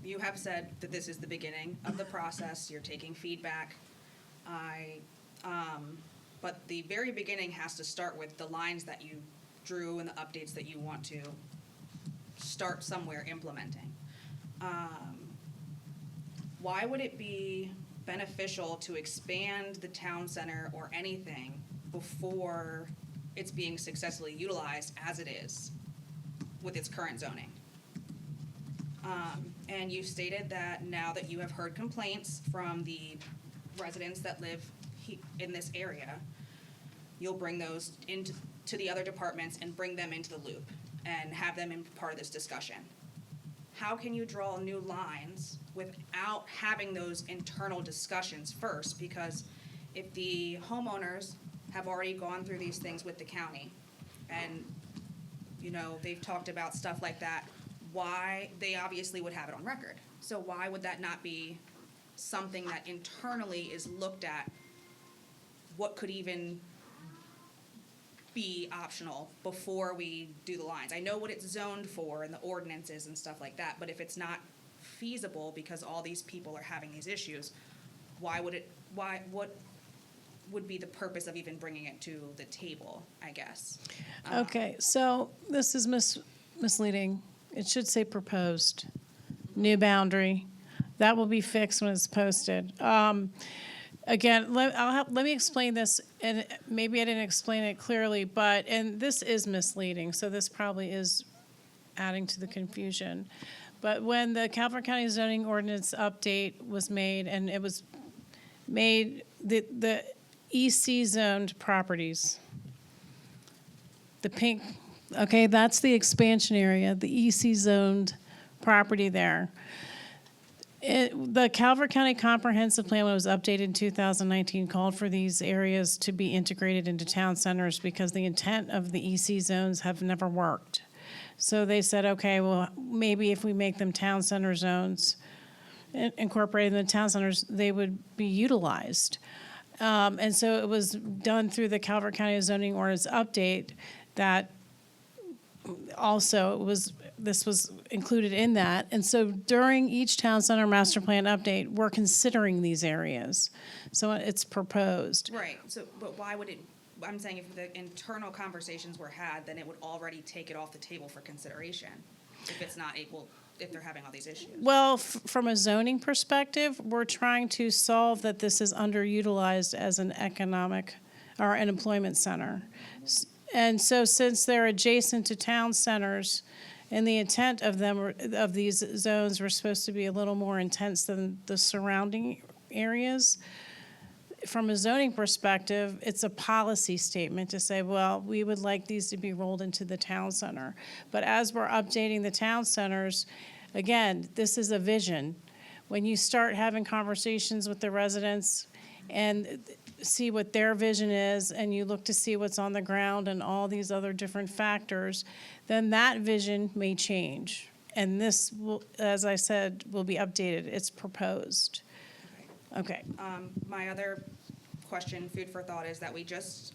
you have said that this is the beginning of the process. You're taking feedback. But the very beginning has to start with the lines that you drew and the updates that you want to start somewhere implementing. Why would it be beneficial to expand the town center or anything before it's being successfully utilized as it is with its current zoning? And you stated that now that you have heard complaints from the residents that live in this area, you'll bring those into the other departments and bring them into the loop and have them in part of this discussion. How can you draw new lines without having those internal discussions first? Because if the homeowners have already gone through these things with the county and, they've talked about stuff like that, why they obviously would have it on record. So why would that not be something that internally is looked at? What could even be optional before we do the lines? I know what it's zoned for and the ordinances and stuff like that, but if it's not feasible because all these people are having these issues, what would be the purpose of even bringing it to the table, I guess? Okay, so this is misleading. It should say proposed, new boundary. That will be fixed when it's posted. Again, let me explain this, and maybe I didn't explain it clearly, and this is misleading, so this probably is adding to the confusion. But when the Calvert County zoning ordinance update was made, and it was made, the EC zoned properties, the pink, okay, that's the expansion area, the EC zoned property there. The Calvert County Comprehensive Plan, when it was updated in 2019, called for these areas to be integrated into town centers because the intent of the EC zones have never worked. So they said, okay, well, maybe if we make them town center zones, incorporated in the town centers, they would be utilized. And so it was done through the Calvert County zoning ordinance update that also this was included in that. And so during each town center master plan update, we're considering these areas. So it's proposed. Right, so, but why would it, I'm saying if the internal conversations were had, then it would already take it off the table for consideration, if it's not able, if they're having all these issues. Well, from a zoning perspective, we're trying to solve that this is underutilized as an economic or an employment center. And so since they're adjacent to town centers, and the intent of them, of these zones, were supposed to be a little more intense than the surrounding areas, from a zoning perspective, it's a policy statement to say, well, we would like these to be rolled into the town center. But as we're updating the town centers, again, this is a vision. When you start having conversations with the residents and see what their vision is, and you look to see what's on the ground and all these other different factors, then that vision may change. And this will, as I said, will be updated. It's proposed. Okay. My other question, food for thought, is that we just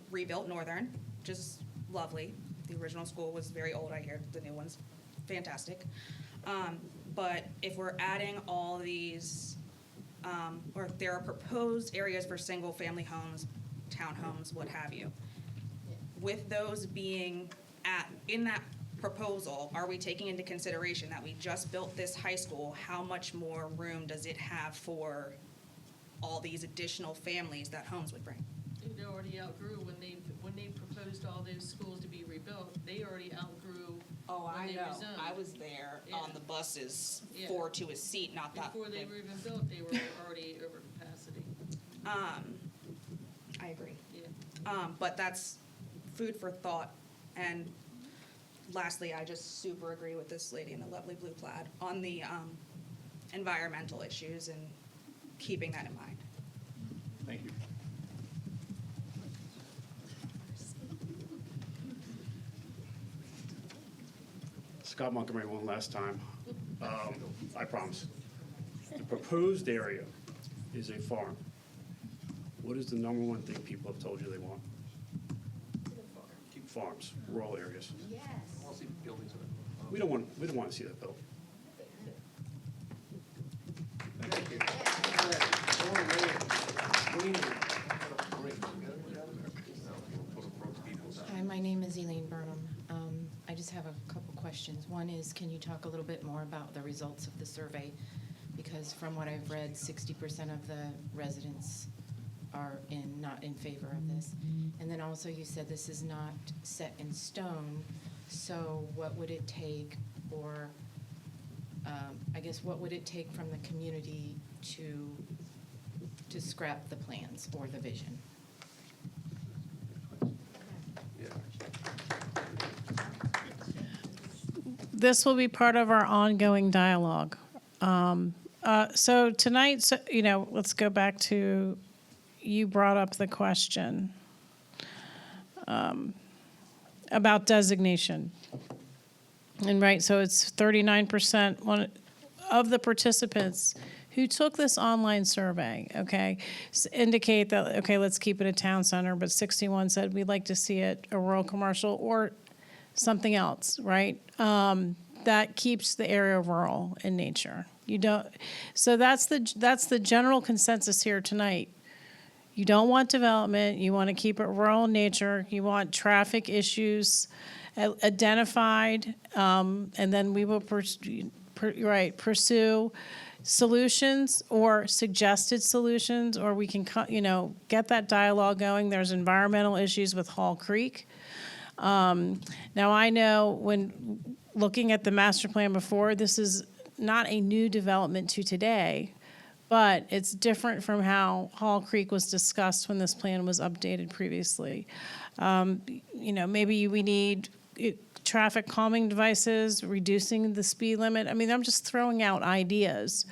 rebuilt Northern, which is lovely. The original school was very old, I hear. The new one's fantastic. But if we're adding all these, or if there are proposed areas for single-family homes, townhomes, what have you, with those being in that proposal, are we taking into consideration that we just built this high school? How much more room does it have for all these additional families that homes would bring? It already outgrew when they proposed all those schools to be rebuilt. They already outgrew. Oh, when I they know. rezoned. I was there Yeah. on the buses, Yeah. 4 to a seat, not that. Before they were even built, they were already over capacity. I agree. Yeah. But that's food for thought. And lastly, I just super agree with this lady in the lovely blue plaid on the environmental issues and keeping that in mind. Thank you. Scott Montgomery one last time. I promise. The proposed area is a farm. What is the number one thing people have told you they want? Farms, rural areas. Yes. We don't want to see that built. Hi, my name is Elaine Burnham. I just have a couple questions. One is, can you talk a little bit more about the results of the survey? Because from what I've read, 60% of the residents are not in favor of this. And then also you said this is not set in stone, so what would it take, or I guess what would it take from the community to scrap the plans or the vision? This will be part of our ongoing dialogue. So tonight, let's go back to, you brought up the question about designation. And right, so it's 39% of the participants who took this online survey, okay, indicate that, okay, let's keep it a town center, but 61 said we'd like to see it a rural commercial or something else, right? That keeps the area rural in nature. You don't, so that's the general consensus here tonight. You don't want development, you want to keep it rural in nature, you want traffic issues identified, and then we will pursue solutions or suggested solutions, or we can, get that dialogue going. There's environmental issues with Hall Creek. Now, I know when looking at the master plan before, this is not a new development to today, but it's different from how Hall Creek was discussed when this plan was updated previously. Maybe we need traffic calming devices, reducing the speed limit. I mean, I'm just throwing out ideas.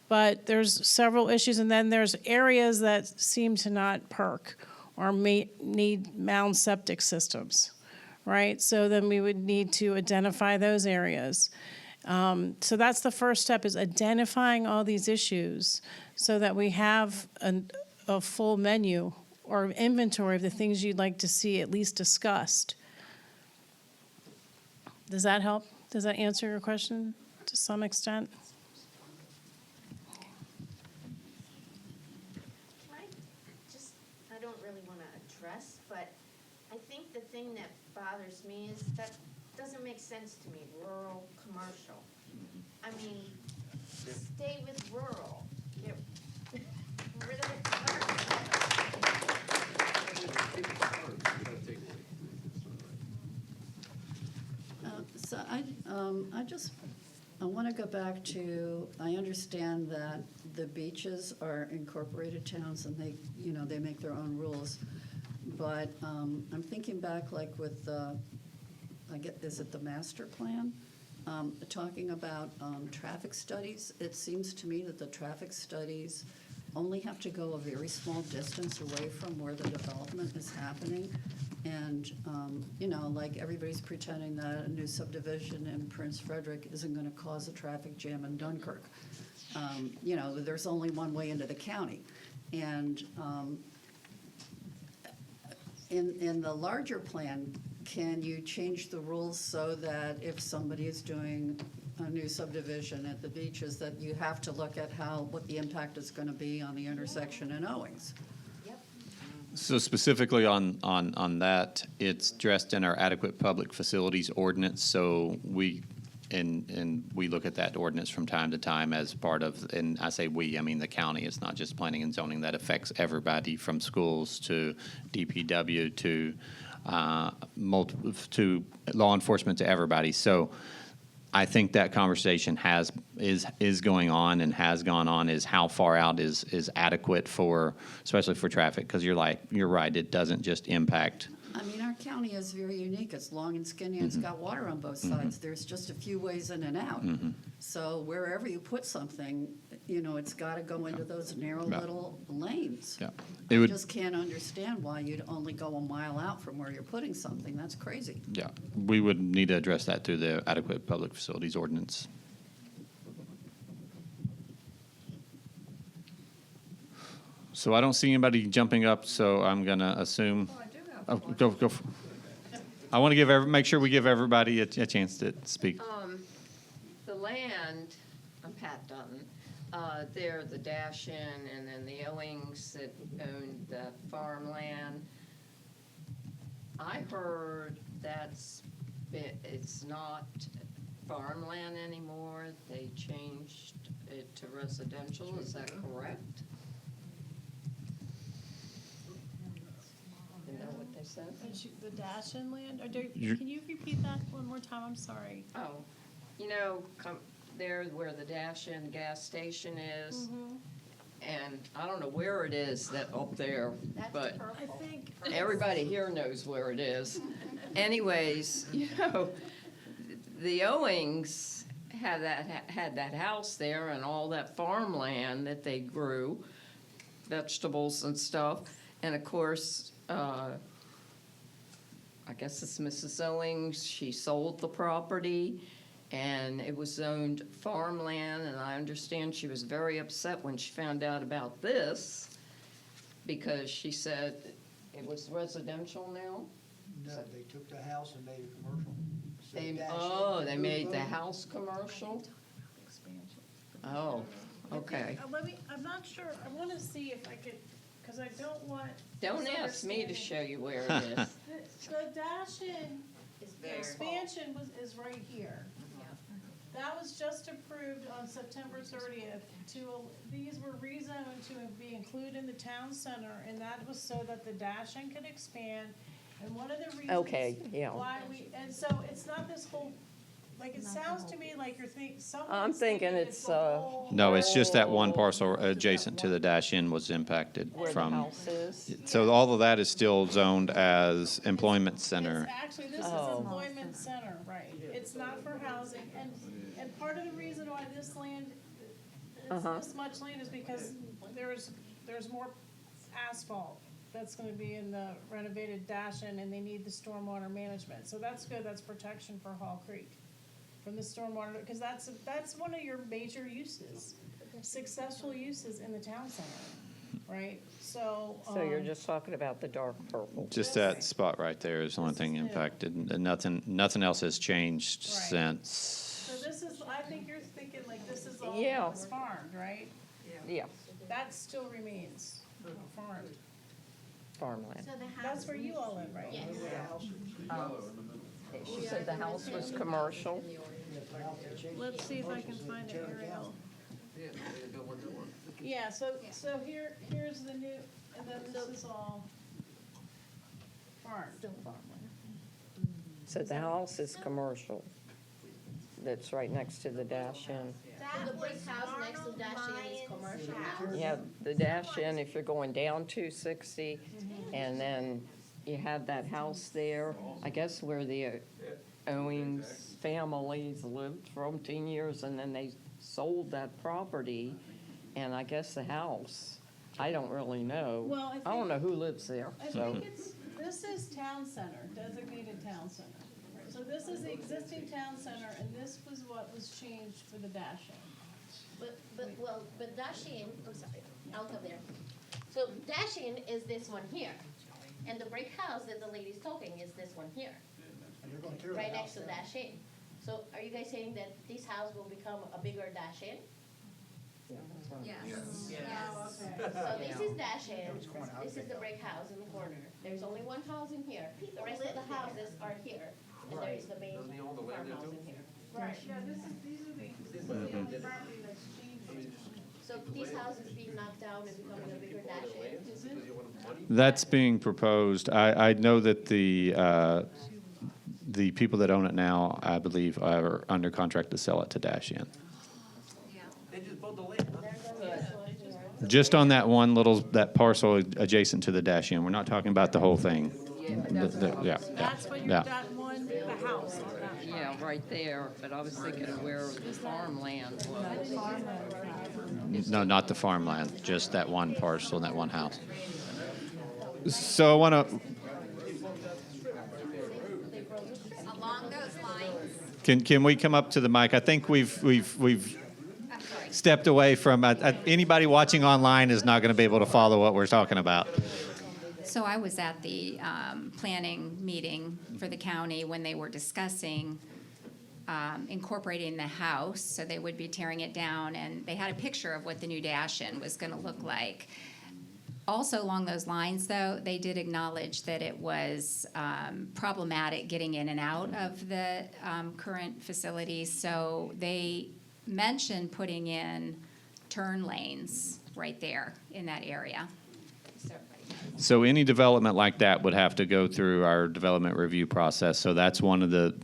But there's several issues, and then there's areas that seem to not perk or need mound septic systems, right? So then we would need to identify those areas. So that's the first step, is identifying all these issues so that we have a full menu or inventory of the things you'd like to see at least discussed. Does that help? Does that answer your question to some extent? I don't really want to address, but I think the thing that bothers me is that doesn't make sense to me, rural, commercial. I mean, stay with rural. Get rid of the commercial. So I want to go back to, I understand that the beaches are incorporated towns and they make their own rules. But I'm thinking back like with, is it the master plan? Talking about traffic studies, it seems to me that the traffic studies only have to go a very small distance away from where the development is happening. And, like everybody's pretending that a new subdivision in Prince Frederick isn't going to cause a traffic jam in Dunkirk. There's only one way into the county. And in the larger plan, can you change the rules so that if somebody is doing a new subdivision at the beaches, that you have to look at what the impact is going to be on the intersection in Owings? So specifically on that, it's addressed in our adequate public facilities ordinance. So we look at that ordinance from time to time as part of, and I say we, I mean the county. It's not just planning and zoning. That affects everybody from schools to DPW to to law enforcement, to everybody. So I think that conversation is going on and has gone on, is how far out is adequate for, especially for traffic, because you're right, it doesn't just impact. I mean, our county is very unique. It's long and skinny, and it's got water on both sides. There's just a few ways in and out. So wherever you put something, it's got to go into those narrow little lanes. Yeah. I just can't understand why you'd only go a mile out from where you're putting something. That's crazy. Yeah, we would need to address that through the adequate public facilities ordinance. So I don't see anybody jumping up, so I'm going to assume. Oh, go. I want to make sure we give everybody a chance to speak. The land, I'm Pat Dutton. They're the Dash Inn and then the Owings that owned the farmland. I heard it's not farmland anymore. They changed it to residential. Is that correct? You know what they said? The Dash-In land? You're- Can you repeat that one more time? I'm sorry. Oh, there where the Dash-In gas station is. And I don't know where it is up there, but I think everybody here knows where it is. Anyways, the Owings had that house there and all that farmland that they grew, vegetables and stuff. And of course, I guess it's Mrs. Owings, she sold the property and it was zoned farmland, and I understand she was very upset when she found out about this because she said it was residential now. No, they took the house and made it commercial. So They made the house commercial? Oh, okay. I'm not sure. I want to see if I could, because I don't want. Don't ask me to show you where it is. The Dash-In expansion is right here. That was just approved on September 30th. These were rezoned to be included in the town center, and that was so that the Dash-In could expand. And one of the reasons why and so it's not this whole, it sounds to me like you're thinking, I'm thinking it's No, it's just that one parcel adjacent to the Dash-In was impacted where from. the house is. So all of that is still zoned as employment center. Actually, this is employment center. It's not for housing, and part of the reason why this land, this much land is because there's more asphalt that's gonna be in the renovated Dashin, and they need the stormwater management. So that's good, that's protection for Hall Creek from the stormwater, because that's one of your major uses, successful uses in the town center, right? So. So you're just talking about the dark purple? Just that spot right there is the only thing impacted, and nothing else has changed since. So this is, I think you're thinking like this is all Yeah. was farmed, right? Yeah, That still remains farmed. farmland. So the house. That's where you all live, right? Yes. She said the house was commercial. Let's see if I can find an aerial. Yeah, so here's the new, and then this is all farmed. So the house is commercial. That's right next to the dash-in. The brick house next to Dashin is commercial now. You have the dash-in if you're going down 260, and then you have that house there, I guess where the Owings families lived for 10 years, and then they sold that property, and I guess the house, I don't really know. Well, I don't know who lives there, I so. think this is town center, designated town center. So this is the existing town center, and this was what was changed for the Dashin. But Dashin, I'm sorry, I'll come there. So Dashin is this one here, and the brick house that the lady's talking is this one here, right next to Dashin. So are you guys saying that this house will become a bigger Dashin? Yes. So this is Dashin, this is the brick house in the corner. There's only one house in here. The rest of the houses are here, and there is the main farmhouse in here. Right, yeah, these are the only property that's changing. So this house is being knocked down and becoming a bigger Dashin? Is it? That's being proposed. I know that the people that own it now, I believe, are under contract to sell it to Dash-In. They just bought the land, huh? Just on that one that parcel adjacent to the Dash-In. We're not talking about the whole thing. Yeah. That's what Yeah. that one, the house on that. Yeah, right there, but I was thinking of where the farmland was. No, not the farmland, just that one parcel and that one house. So I want to, Along those lines, can we come up to the mic? I think we've stepped away from, anybody watching online is not going to be able to follow what we're talking about. So I was at the planning meeting for the county when they were discussing incorporating the house, so they would be tearing it down, and they had a picture of what the new dash-in was going to look like. Also along those lines, though, they did acknowledge that it was problematic getting in and out of the current facilities, so they mentioned putting in turn lanes right there in that area. So any development like that would have to go through our development review process. So that's one of the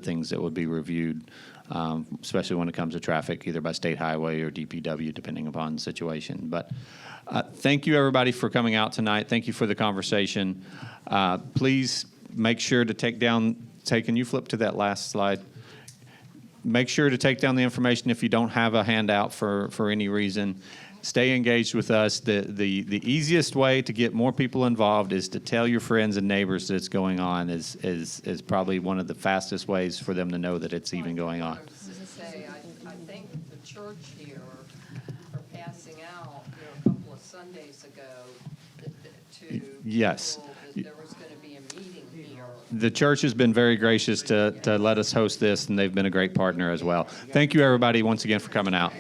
things that would be reviewed, especially when it comes to traffic, either by state highway or DPW, depending upon the situation. But thank you, everybody, for coming out tonight. Thank you for the conversation. Please make sure to can you flip to that last slide? Make sure to take down the information if you don't have a handout for any reason. Stay engaged with us. The easiest way to get more people involved is to tell your friends and neighbors that it's going on is probably one of the fastest ways for them to know that it's even going on. I was going to say, I think the church here are passing out, a couple of Sundays ago to Yes. people that there was going to be a meeting here. The church has been very gracious to let us host this, and they've been a great partner as well. Thank you, everybody, once again for coming out.